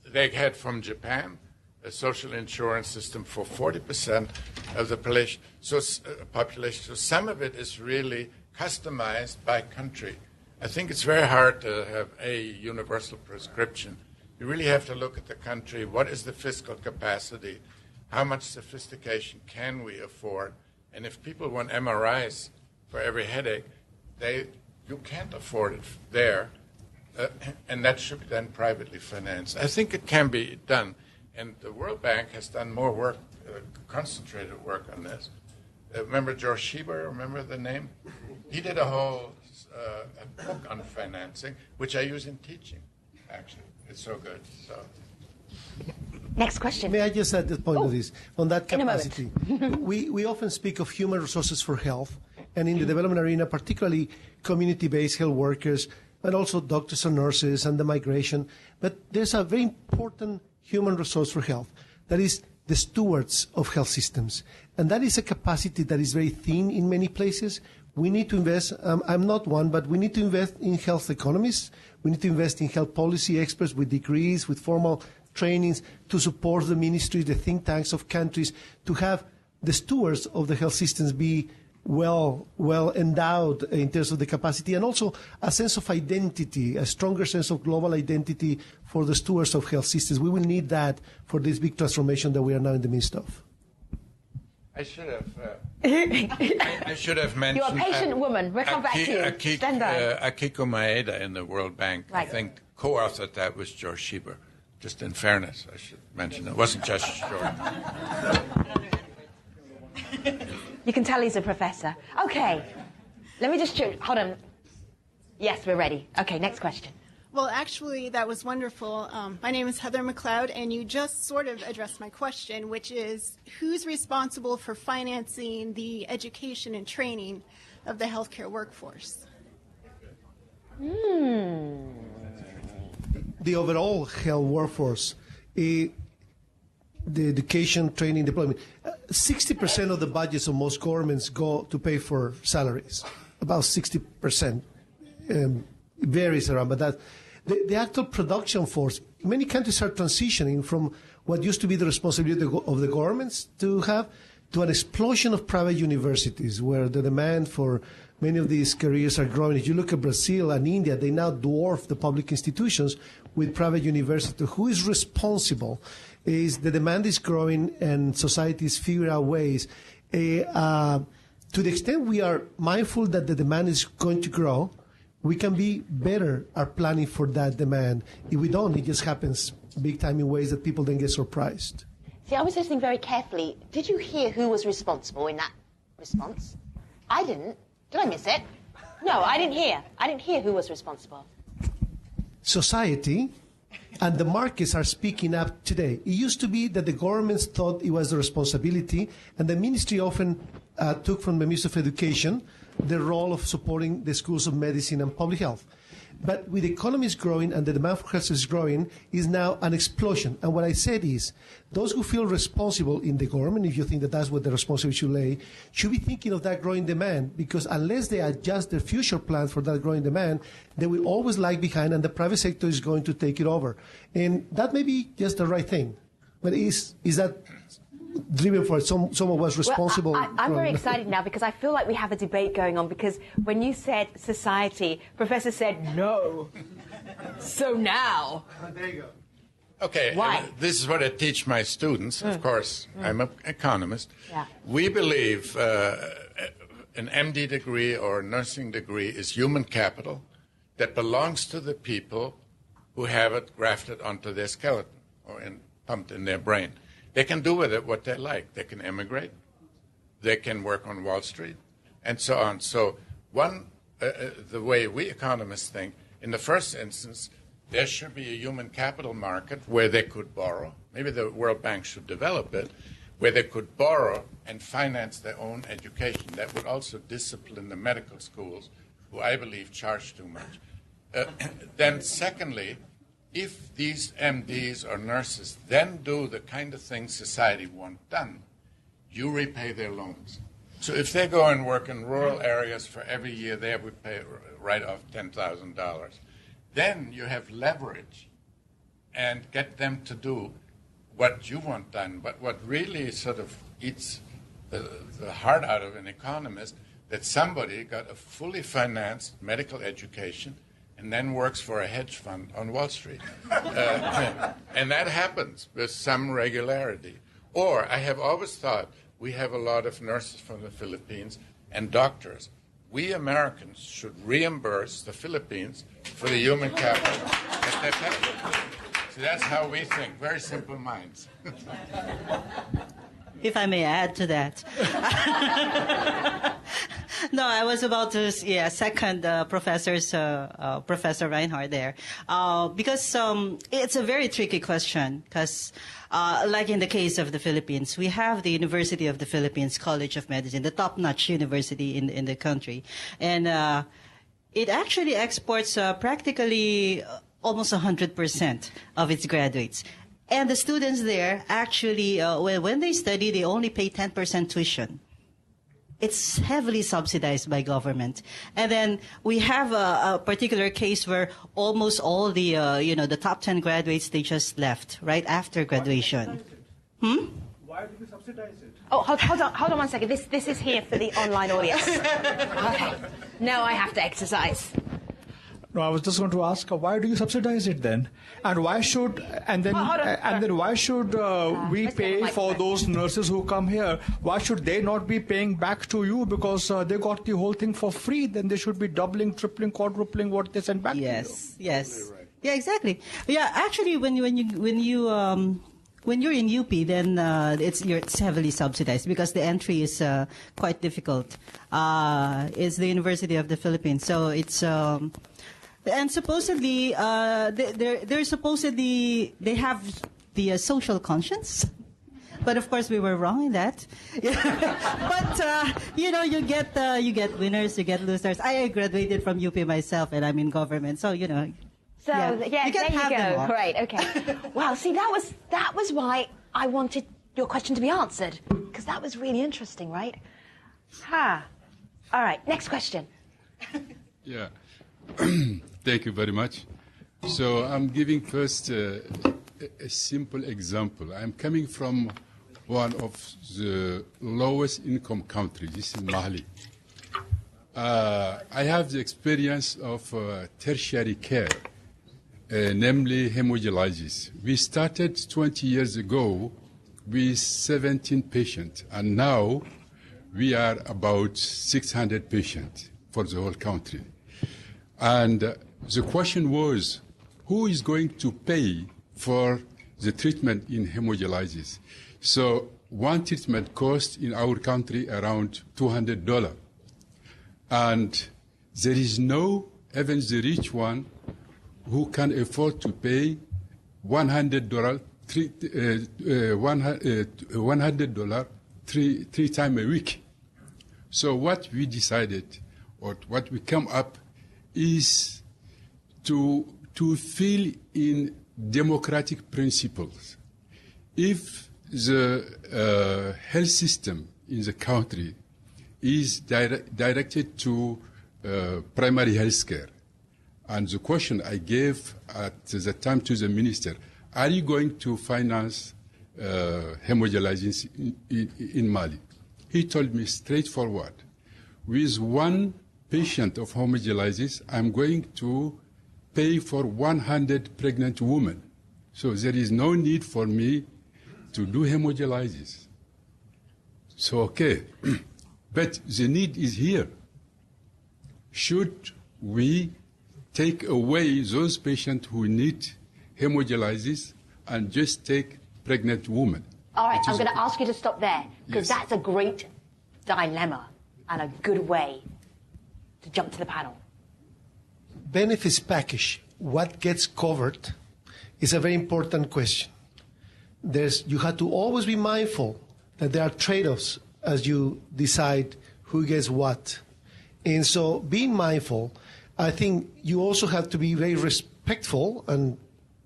they had from Japan a social insurance system for 40% of the population. So some of it is really customized by country. I think it's very hard to have a universal prescription. You really have to look at the country. What is the fiscal capacity? How much sophistication can we afford? And if people want MRIs for every headache, you can't afford it there, and that should be done privately financed. I think it can be done. And the World Bank has done more work, concentrated work on this. Remember George Schieber? Remember the name? He did a whole a book on financing, which I use in teaching, actually. It's so good. So. Next question. May I just add the point of this? On that capacity, In a moment. we often speak of human resources for health, and in the development arena, particularly community-based health workers, but also doctors and nurses and the migration. But there's a very important human resource for health, that is the stewards of health systems. And that is a capacity that is very thin in many places. We need to invest, I'm not one, but we need to invest in health economists. We need to invest in health policy experts with degrees, with formal trainings to support the ministries, the think tanks of countries, to have the stewards of the health systems be well endowed in terms of the capacity, and also a sense of identity, a stronger sense of global identity for the stewards of health systems. We will need that for this big transformation that we are now in the midst of. I should have mentioned. You're a patient woman. We'll come back to you. Stand by. Akiko Maeda in the World Bank, right. I think, co-authored that was George Schieber. Just in fairness, I should mention it wasn't just George. You can tell he's a professor. Okay. Let me just hold on. Yes, we're ready. Okay, next question. Well, actually, that was wonderful. My name is Heather McLeod, and you just sort of addressed my question, which is who's responsible for financing the education and training of the healthcare workforce? The overall health workforce, the education, training, deployment. 60% of the budgets of most governments go to pay for salaries. About 60%. Varies around, but that the actual production force, many countries are transitioning from what used to be the responsibility of the governments to have to an explosion of private universities, where the demand for many of these careers are growing. If you look at Brazil and India, they now dwarf the public institutions with private universities. Who is responsible? Is the demand is growing, and societies figure out ways. To the extent we are mindful that the demand is going to grow, we can be better at planning for that demand. If we don't, it just happens big time in ways that people then get surprised. See, I was listening very carefully. Did you hear who was responsible in that response? I didn't. Did I miss it? No, I didn't hear. I didn't hear who was responsible. Society and the markets are speaking up today. It used to be that the governments thought it was the responsibility, and the ministry often took from the Ministry of Education the role of supporting the schools of medicine and public health. But with the economies growing and the demand for health is growing, is now an explosion. And what I said is, those who feel responsible in the government, if you think that that's what the responsibility should lay, should be thinking of that growing demand, because unless they adjust their future plans for that growing demand, they will always lag behind, and the private sector is going to take it over. And that may be just the right thing. But is that driven for someone was responsible? Well, I'm very excited now, because I feel like we have a debate going on, because when you said society, Professor said no. So now. There you go. Okay, why? This is what I teach my students. Of course, I'm an economist. Yeah. We believe an MD degree or nursing degree is human capital that belongs to the people who have it grafted onto their skeleton or pumped in their brain. They can do with it what they like. They can emigrate. They can work on Wall Street, and so on. So the way we economists think, in the first instance, there should be a human capital market where they could borrow. Maybe the World Bank should develop it, where they could borrow and finance their own education. That would also discipline the medical schools, who I believe charge too much. Then secondly, if these MDs or nurses then do the kind of things society wants done, you repay their loans. So if they go and work in rural areas for every year, they would pay right off $10,000. Then you have leverage and get them to do what you want done. But what really sort of eats the heart out of an economist, that somebody got a fully financed medical education and then works for a hedge fund on Wall Street. And that happens with some regularity. Or I have always thought we have a lot of nurses from the Philippines and doctors. We Americans should reimburse the Philippines for the human capital that they pay. So that's how we think, very simple minds. If I may add to that. No, I was about to second Professor Reinhardt there. Because it's a very tricky question, because like in the case of the Philippines, we have the University of the Philippines College of Medicine, the top-notch university in the country. And it actually exports practically almost 100% of its graduates. And the students there actually, when they study, they only pay 10% tuition. It's heavily subsidized by government. And then we have a particular case where almost all the, the top 10 graduates, they just left right after graduation. Why do we subsidize it? Oh, hold on 1 second. This is here for the online audience. Okay. Now I have to exercise. No, I was just going to ask, why do you subsidize it then? And why should, why should we pay for those nurses who come here? Why should they not be paying back to you because they got the whole thing for free? Then they should be doubling, tripling, quadrupling what they send back to you. Yes. Yeah, exactly. Yeah, actually, when you're in UP, then it's heavily subsidized because the entry is quite difficult. It's the University of the Philippines, so it's. And supposedly, they have the social conscience. But of course, we were wrong in that. But you get winners, you get losers. I graduated from UP myself, and I'm in government, so So you there you go. Great. Okay. Wow. See, that was why I wanted your question to be answered, because that was really interesting, right? All right. Next question. Yeah. Thank you very much. So I'm giving first a simple example. I'm coming from one of the lowest income countries. This is Mali. I have the experience of tertiary care, namely hemodialysis. We started 20 years ago with 17 patients, and now we are about 600 patients for the whole country. And the question was, who is going to pay for the treatment in hemodialysis? So one treatment costs in our country around $200. And there is no, even the rich one, who can afford to pay $100 three times a week. So what we decided, or what we come up, is to fill in democratic principles. If the health system in the country is directed to primary health care, and the question I gave at the time to the minister, are you going to finance hemodialysis in Mali? He told me straightforward, with one patient of hemodialysis, I'm going to pay for 100 pregnant women. So there is no need for me to do hemodialysis. So, okay. But the need is here. Should we take away those patients who need hemodialysis and just take pregnant women? All right, I'm going to ask you to stop there, because that's a great dilemma and a good way to jump to the panel. Benefits package, what gets covered, is a very important question. You have to always be mindful that there are trade-offs as you decide who gets what. And so being mindful, I think you also have to be very respectful, and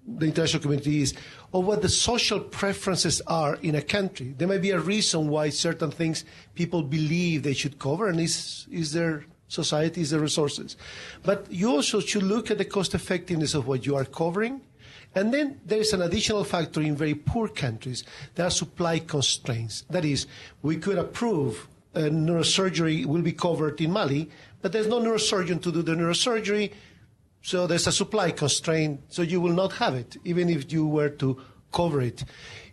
the international community is, of what the social preferences are in a country. There may be a reason why certain things people believe they should cover, and is their society, is their resources. But you also should look at the cost effectiveness of what you are covering. And then there is an additional factor in very poor countries. There are supply constraints. That is, we could approve neurosurgery will be covered in Mali, but there's no neurosurgeon to do the neurosurgery, so there's a supply constraint, so you will not have it, even if you were to cover it.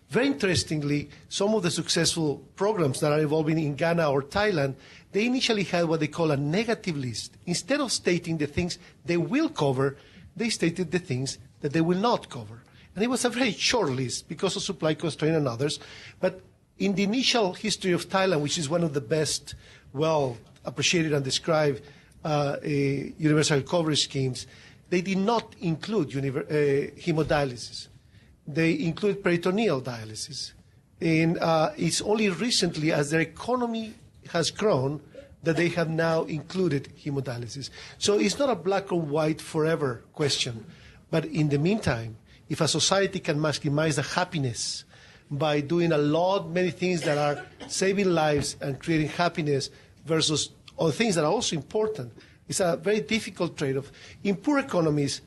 Very interestingly, some of the successful programs that are evolving in Ghana or Thailand, they initially had what they call a negative list. Instead of stating the things they will cover, they stated the things that they will not cover. And it was a very short list because of supply constraint and others. But in the initial history of Thailand, which is one of the best, well appreciated and described universal coverage schemes, they did not include hemodialysis. They include peritoneal dialysis. And it's only recently, as their economy has grown, that they have now included hemodialysis. So it's not a black or white forever question. But in the meantime, if a society can maximize the happiness by doing many things that are saving lives and creating happiness versus other things that are also important, it's a very difficult trade-off. In poor economies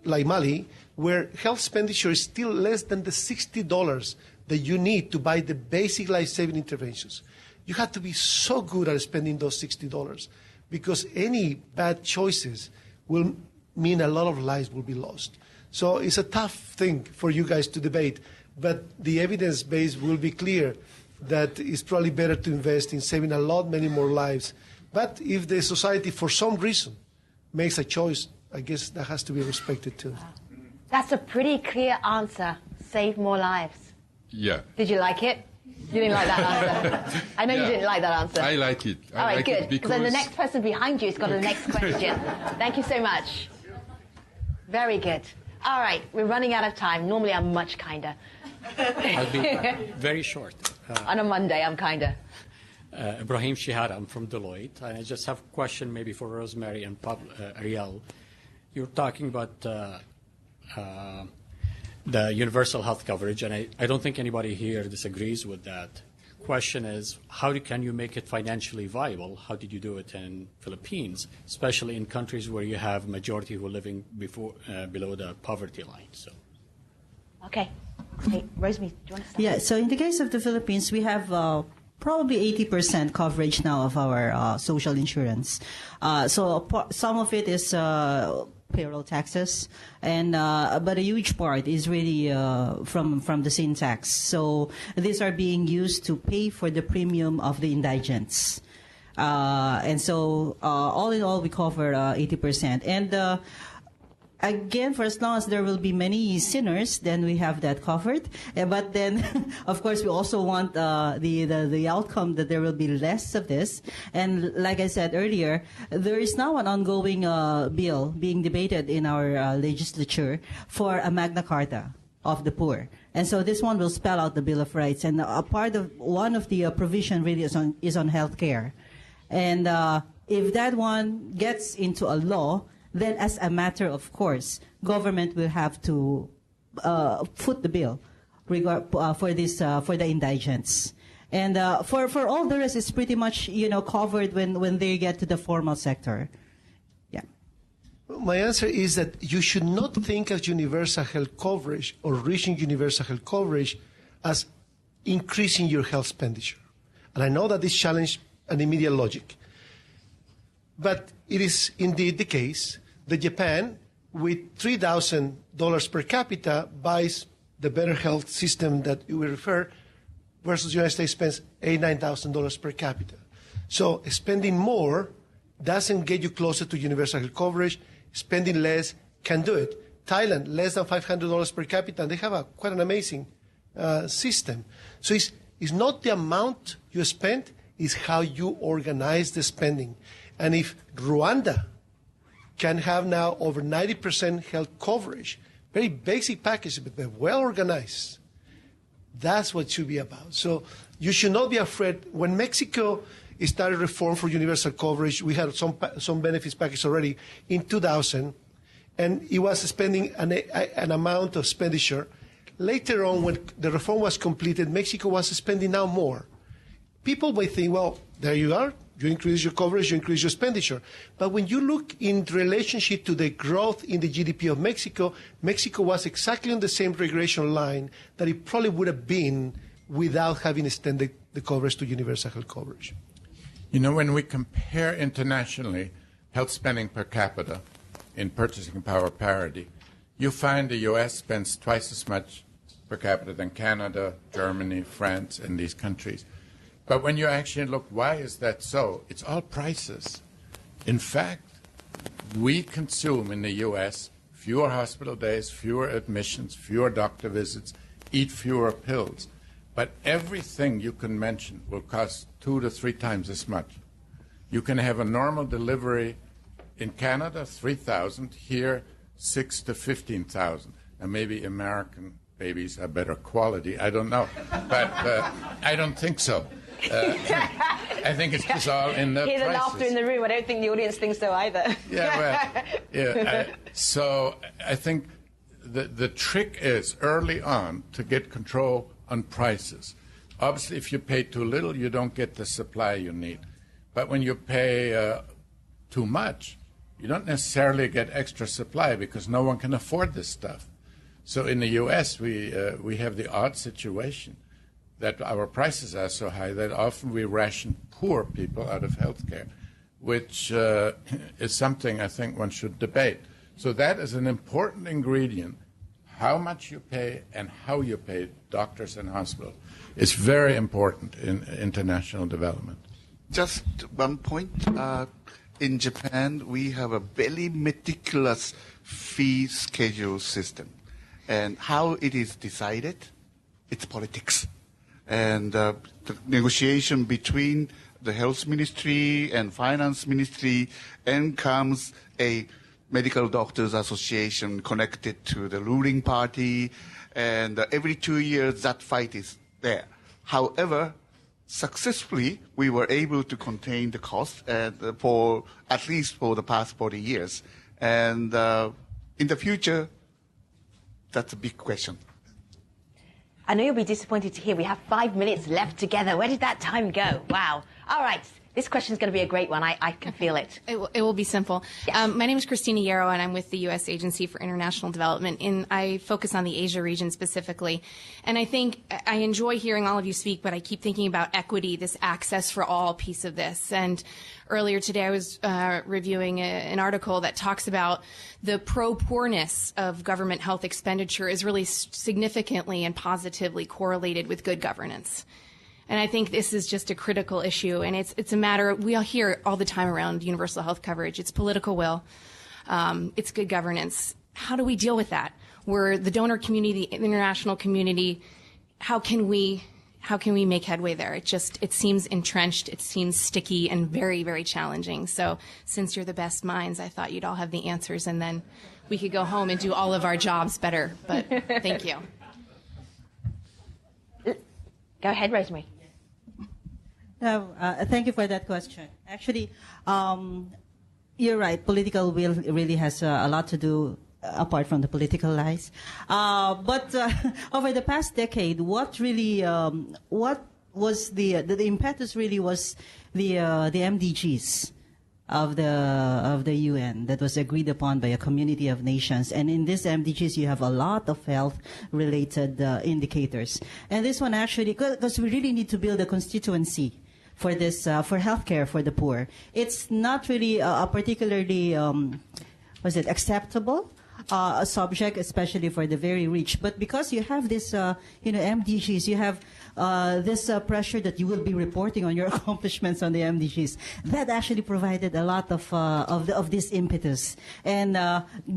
like Mali, where health expenditure is still less than the $60 that you need to buy the basic life-saving interventions, you have to be so good at spending those $60 because any bad choices will mean a lot of lives will be lost. So it's a tough thing for you guys to debate, but the evidence base will be clear that it's probably better to invest in saving many more lives. But if the society, for some reason, makes a choice, I guess that has to be respected too. That's a pretty clear answer. Save more lives. Yeah. Did you like it? You didn't like that answer. I know you didn't like that answer. I like it. All right, like good. Because then the next person behind you has got the next question. Thank you so much. Very good. All right, we're running out of time. Normally I'm much kinder. I'll be very short. On a Monday, I'm kinder. Ibrahim Shihar, I'm from Deloitte. I just have a question maybe for Rosemary and Ariel. You're talking about the universal health coverage, and I don't think anybody here disagrees with that. Question is, can you make it financially viable? How did you do it in Philippines, especially in countries where you have a majority who are living below the poverty line? So. Okay. Hey, Rosemary, do you want to start? Yeah, so in the case of the Philippines, we have probably 80% coverage now of our social insurance. So some of it is payroll taxes, and but a huge part is really from the sin tax. So these are being used to pay for the premium of the indigents. And so all in all, we cover 80%. And again, for as long as there will be many sinners, then we have that covered. But then, of course, we also want the outcome that there will be less of this. And like I said earlier, there is now an ongoing bill being debated in our legislature for a Magna Carta of the poor. And so this one will spell out the Bill of Rights. And one of the provision really is on health care. And if that one gets into a law, then as a matter of course, government will have to foot the bill for the indigents. And for all the rest, it's pretty much covered when they get to the formal sector. Yeah. My answer is that you should not think of universal health coverage or reaching universal health coverage as increasing your health expenditure. And I know that this challenged an immediate logic. But it is indeed the case that Japan, with $3,000 per capita, buys the better health system that you will refer, versus the United States spends $8,000, $9,000 per capita. So spending more doesn't get you closer to universal health coverage. Spending less can do it. Thailand, less than $500 per capita, and they have quite an amazing system. So it's not the amount you spend, it's how you organize the spending. And if Rwanda can have now over 90% health coverage, very basic package, but they're well organized. That's what it should be about. So you should not be afraid. When Mexico started reform for universal coverage, we had some benefits package already in 2000, and it was spending an amount of expenditure. Later on, when the reform was completed, Mexico was spending now more. People may think, well, there you are. You increase your coverage, you increase your expenditure. But when you look in relationship to the growth in the GDP of Mexico, Mexico was exactly on the same regression line that it probably would have been without having extended the coverage to universal health coverage. When we compare internationally health spending per capita in purchasing power parity, you find the U.S. spends twice as much per capita than Canada, Germany, France, and these countries. But when you actually look, why is that so? It's all prices. In fact, we consume in the U.S. fewer hospital days, fewer admissions, fewer doctor visits, eat fewer pills. But everything you can mention will cost 2 to 3 times as much. You can have a normal delivery in Canada, 3,000, here 6 to 15,000. And maybe American babies are better quality, I don't know. But I don't think so. I think it's just all in the Hear the prices. laughter in the room. I don't think the audience thinks so either. So I think the trick is early on to get control on prices. Obviously, if you pay too little, you don't get the supply you need. But when you pay too much, you don't necessarily get extra supply because no one can afford this stuff. So in the U.S., we have the odd situation that our prices are so high that often we ration poor people out of health care, which is something I think one should debate. So that is an important ingredient. How much you pay and how you pay doctors and hospitals is very important in international development. Just one point. In Japan, we have a very meticulous fee schedule system. And how it is decided, it's politics. And the negotiation between the health ministry and finance ministry, and comes a medical doctors association connected to the ruling party. And every 2 years, that fight is there. However, successfully, we were able to contain the cost for at least for the past 40 years. And in the future, that's a big question. I know you'll be disappointed to hear we have 5 minutes left together. Where did that time go? Wow. All right. This question is going to be a great one. I can feel it. It will be simple. Yes. My name is Christina Yarrow, and I'm with the U.S. Agency for International Development, and I focus on the Asia region specifically. And I think I enjoy hearing all of you speak, but I keep thinking about equity, this access for all piece of this. And earlier today, I was reviewing an article that talks about the pro-poorness of government health expenditure is really significantly and positively correlated with good governance. And I think this is just a critical issue, and it's a matter, we all hear all the time around universal health coverage. It's political will. It's good governance. How do we deal with that? We're the donor community, the international community. How can we make headway there? It seems entrenched, it seems sticky, and very, very challenging. So since you're the best minds, I thought you'd all have the answers, and then we could go home and do all of our jobs better. But thank you. Go ahead, Rosemary. Thank you for that question. Actually, you're right. Political will really has a lot to do apart from the political lies. But over the past decade, what was the impetus really was the MDGs of the UN that was agreed upon by a community of nations. And in these MDGs, you have a lot of health-related indicators. And this one actually, because we really need to build a constituency for this, for healthcare for the poor. It's not really a particularly, acceptable a subject, especially for the very rich. But because you have this, MDGs, you have this pressure that you will be reporting on your accomplishments on the MDGs. That actually provided a lot of this impetus and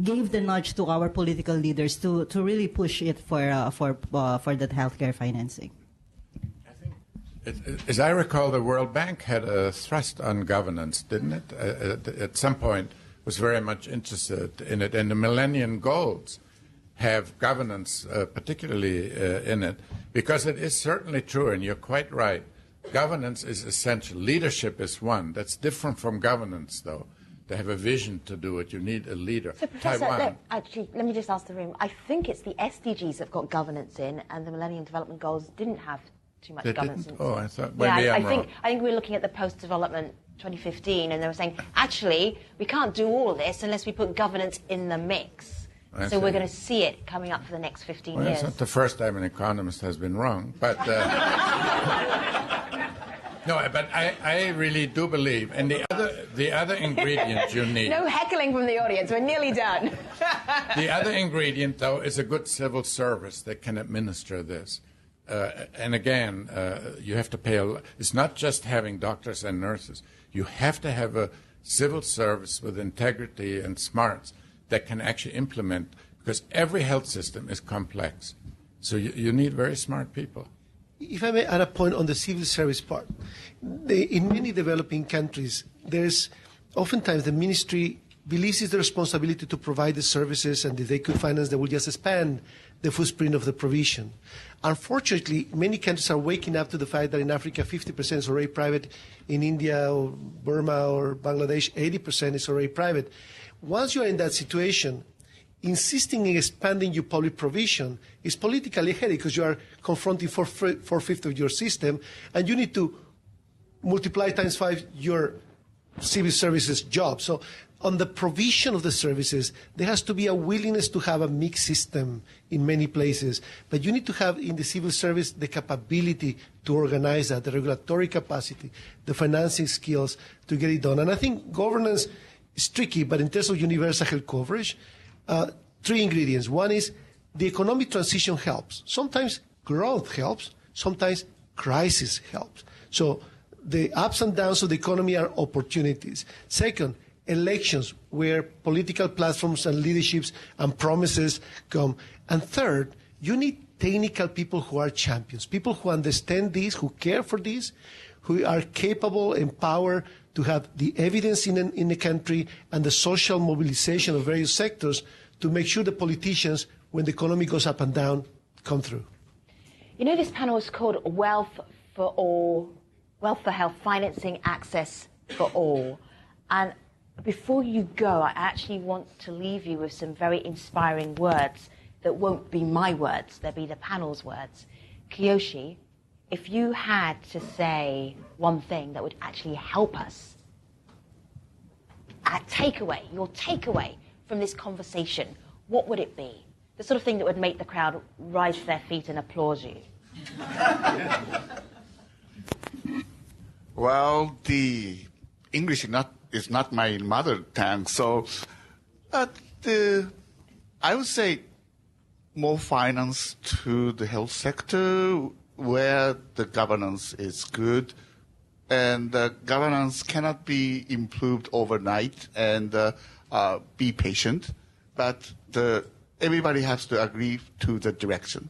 gave the nudge to our political leaders to really push it for that healthcare financing. As I recall, the World Bank had a thrust on governance, didn't it? At some point, was very much interested in it, and the Millennium Goals have governance particularly in it, because it is certainly true, and you're quite right, governance is essential. Leadership is one. That's different from governance, though. To have a vision to do it, you need a leader. So, Professor, let me just ask the room. I think it's the SDGs that have got governance in, and the Millennium Development Goals didn't have too much governance in. Oh, I thought maybe I'm wrong. I think we're looking at the post-development 2015, and they were saying, actually, we can't do all this unless we put governance in the mix. So we're going to see it coming up for the next 15 years. It's not the first time an economist has been wrong, but no. But I really do believe, and the other ingredient you need. No heckling from the audience. We're nearly done. The other ingredient, though, is a good civil service that can administer this. And again, you have to pay it's not just having doctors and nurses. You have to have a civil service with integrity and smarts that can actually implement, because every health system is complex. So you need very smart people. If I may add a point on the civil service part, in many developing countries, there's oftentimes the ministry believes it's the responsibility to provide the services, and if they could finance, they will just expand the footprint of the provision. Unfortunately, many countries are waking up to the fact that in Africa, 50% is already private. In India or Burma or Bangladesh, 80% is already private. Once you are in that situation, insisting in expanding your public provision is politically headache, because you are confronting four-fifths of your system, and you need to multiply times 5 your civil services job. So on the provision of the services, there has to be a willingness to have a mixed system in many places. But you need to have in the civil service the capability to organize that, the regulatory capacity, the financing skills to get it done. And I think governance is tricky, but in terms of universal health coverage, 3 ingredients. One is the economic transition helps. Sometimes growth helps. Sometimes crisis helps. So the ups and downs of the economy are opportunities. Second, elections where political platforms and leaderships and promises come. And third, you need technical people who are champions, people who understand this, who care for this, who are capable, empowered to have the evidence in the country and the social mobilization of various sectors to make sure the politicians, when the economy goes up and down, come through. You know, this panel is called Wealth for All, Wealth for Health, Financing Access for All. And before you go, I actually want to leave you with some very inspiring words that won't be my words, they'll be the panel's words. Kiyoshi, if you had to say one thing that would actually help us, your takeaway from this conversation, what would it be? The sort of thing that would make the crowd rise to their feet and applaud you. Well, the English is not my mother tongue, so I would say more finance to the health sector where the governance is good, and the governance cannot be improved overnight, and be patient, but everybody has to agree to the direction.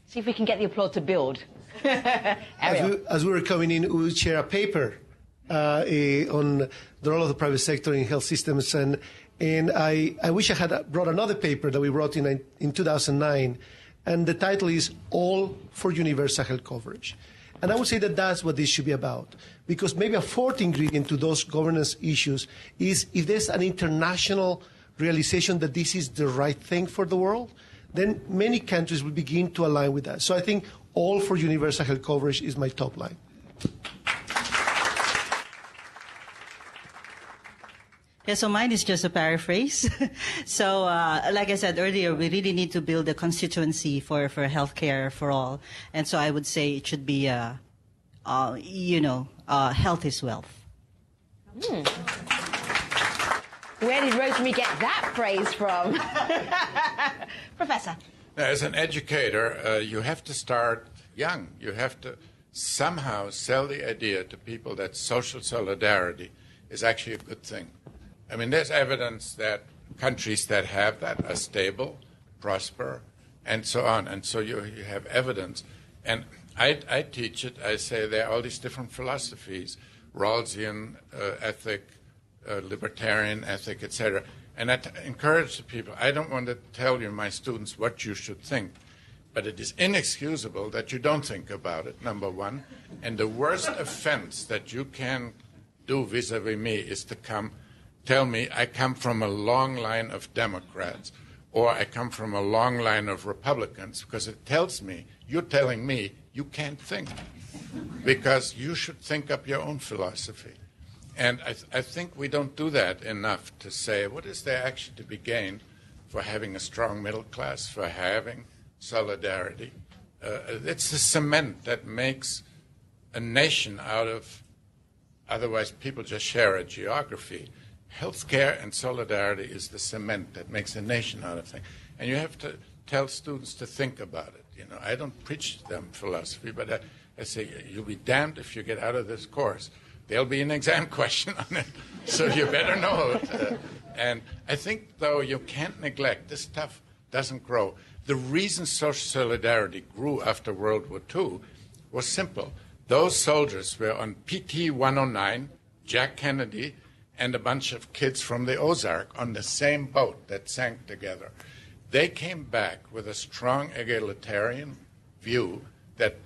See if we can get the applause to build. As we were coming in, we would share a paper on the role of the private sector in health systems, and I wish I had brought another paper that we wrote in 2009, and the title is All for Universal Health Coverage. And I would say that that's what this should be about, because maybe a fourth ingredient to those governance issues is if there's an international realization that this is the right thing for the world, then many countries will begin to align with that. So I think All for Universal Health Coverage is my top line. Yeah, so mine is just a paraphrase. So, like I said earlier, we really need to build a constituency for healthcare for all. And so I would say it should be, health is wealth. Where did Rosemary get that phrase from? Professor. As an educator, you have to start young. You have to somehow sell the idea to people that social solidarity is actually a good thing. I mean, there's evidence that countries that have that are stable, prosper, and so on. And so you have evidence. And I teach it. I say there are all these different philosophies, Rawlsian ethic, libertarian ethic, etc. And I encourage the people, I don't want to tell you, my students, what you should think. But it is inexcusable that you don't think about it, number one. And the worst offense that you can do vis-a-vis me is to tell me I come from a long line of Democrats or I come from a long line of Republicans, because it tells me, you're telling me you can't think, because you should think up your own philosophy. And I think we don't do that enough to say, what is there actually to be gained for having a strong middle class, for having solidarity? It's the cement that makes a nation out of, otherwise people just share a geography. Healthcare and solidarity is the cement that makes a nation out of things. And you have to tell students to think about it. You know, I don't preach to them philosophy, but I say, you'll be damned if you get out of this course. There'll be an exam question on it, so you better know it. And I think, though, you can't neglect, this stuff doesn't grow. The reason social solidarity grew after World War II was simple. Those soldiers were on PT 109, Jack Kennedy, and a bunch of kids from the Ozark on the same boat that sank together. They came back with a strong egalitarian view that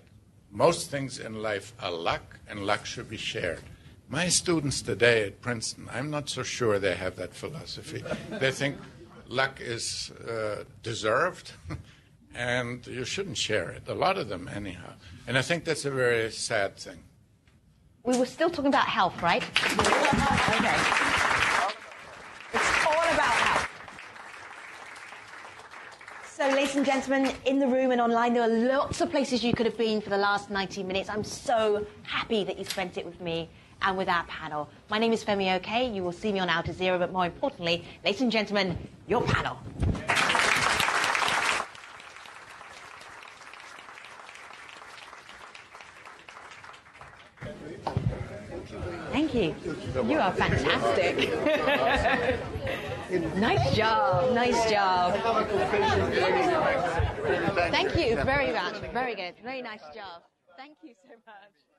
most things in life are luck, and luck should be shared. My students today at Princeton, I'm not so sure they have that philosophy. They think luck is deserved, and you shouldn't share it. A lot of them, anyhow. And I think that's a very sad thing. We were still talking about health, right? Okay. It's all about health. So, ladies and gentlemen, in the room and online, there are lots of places you could have been for the last 90 minutes. I'm so happy that you spent it with me and with our panel. My name is Femi Oke. You will see me on Al Jazeera, but more importantly, ladies and gentlemen, your panel. Thank you. You are fantastic. Nice job. Nice job. Thank you very much. Very good. Very nice job. Thank you so much.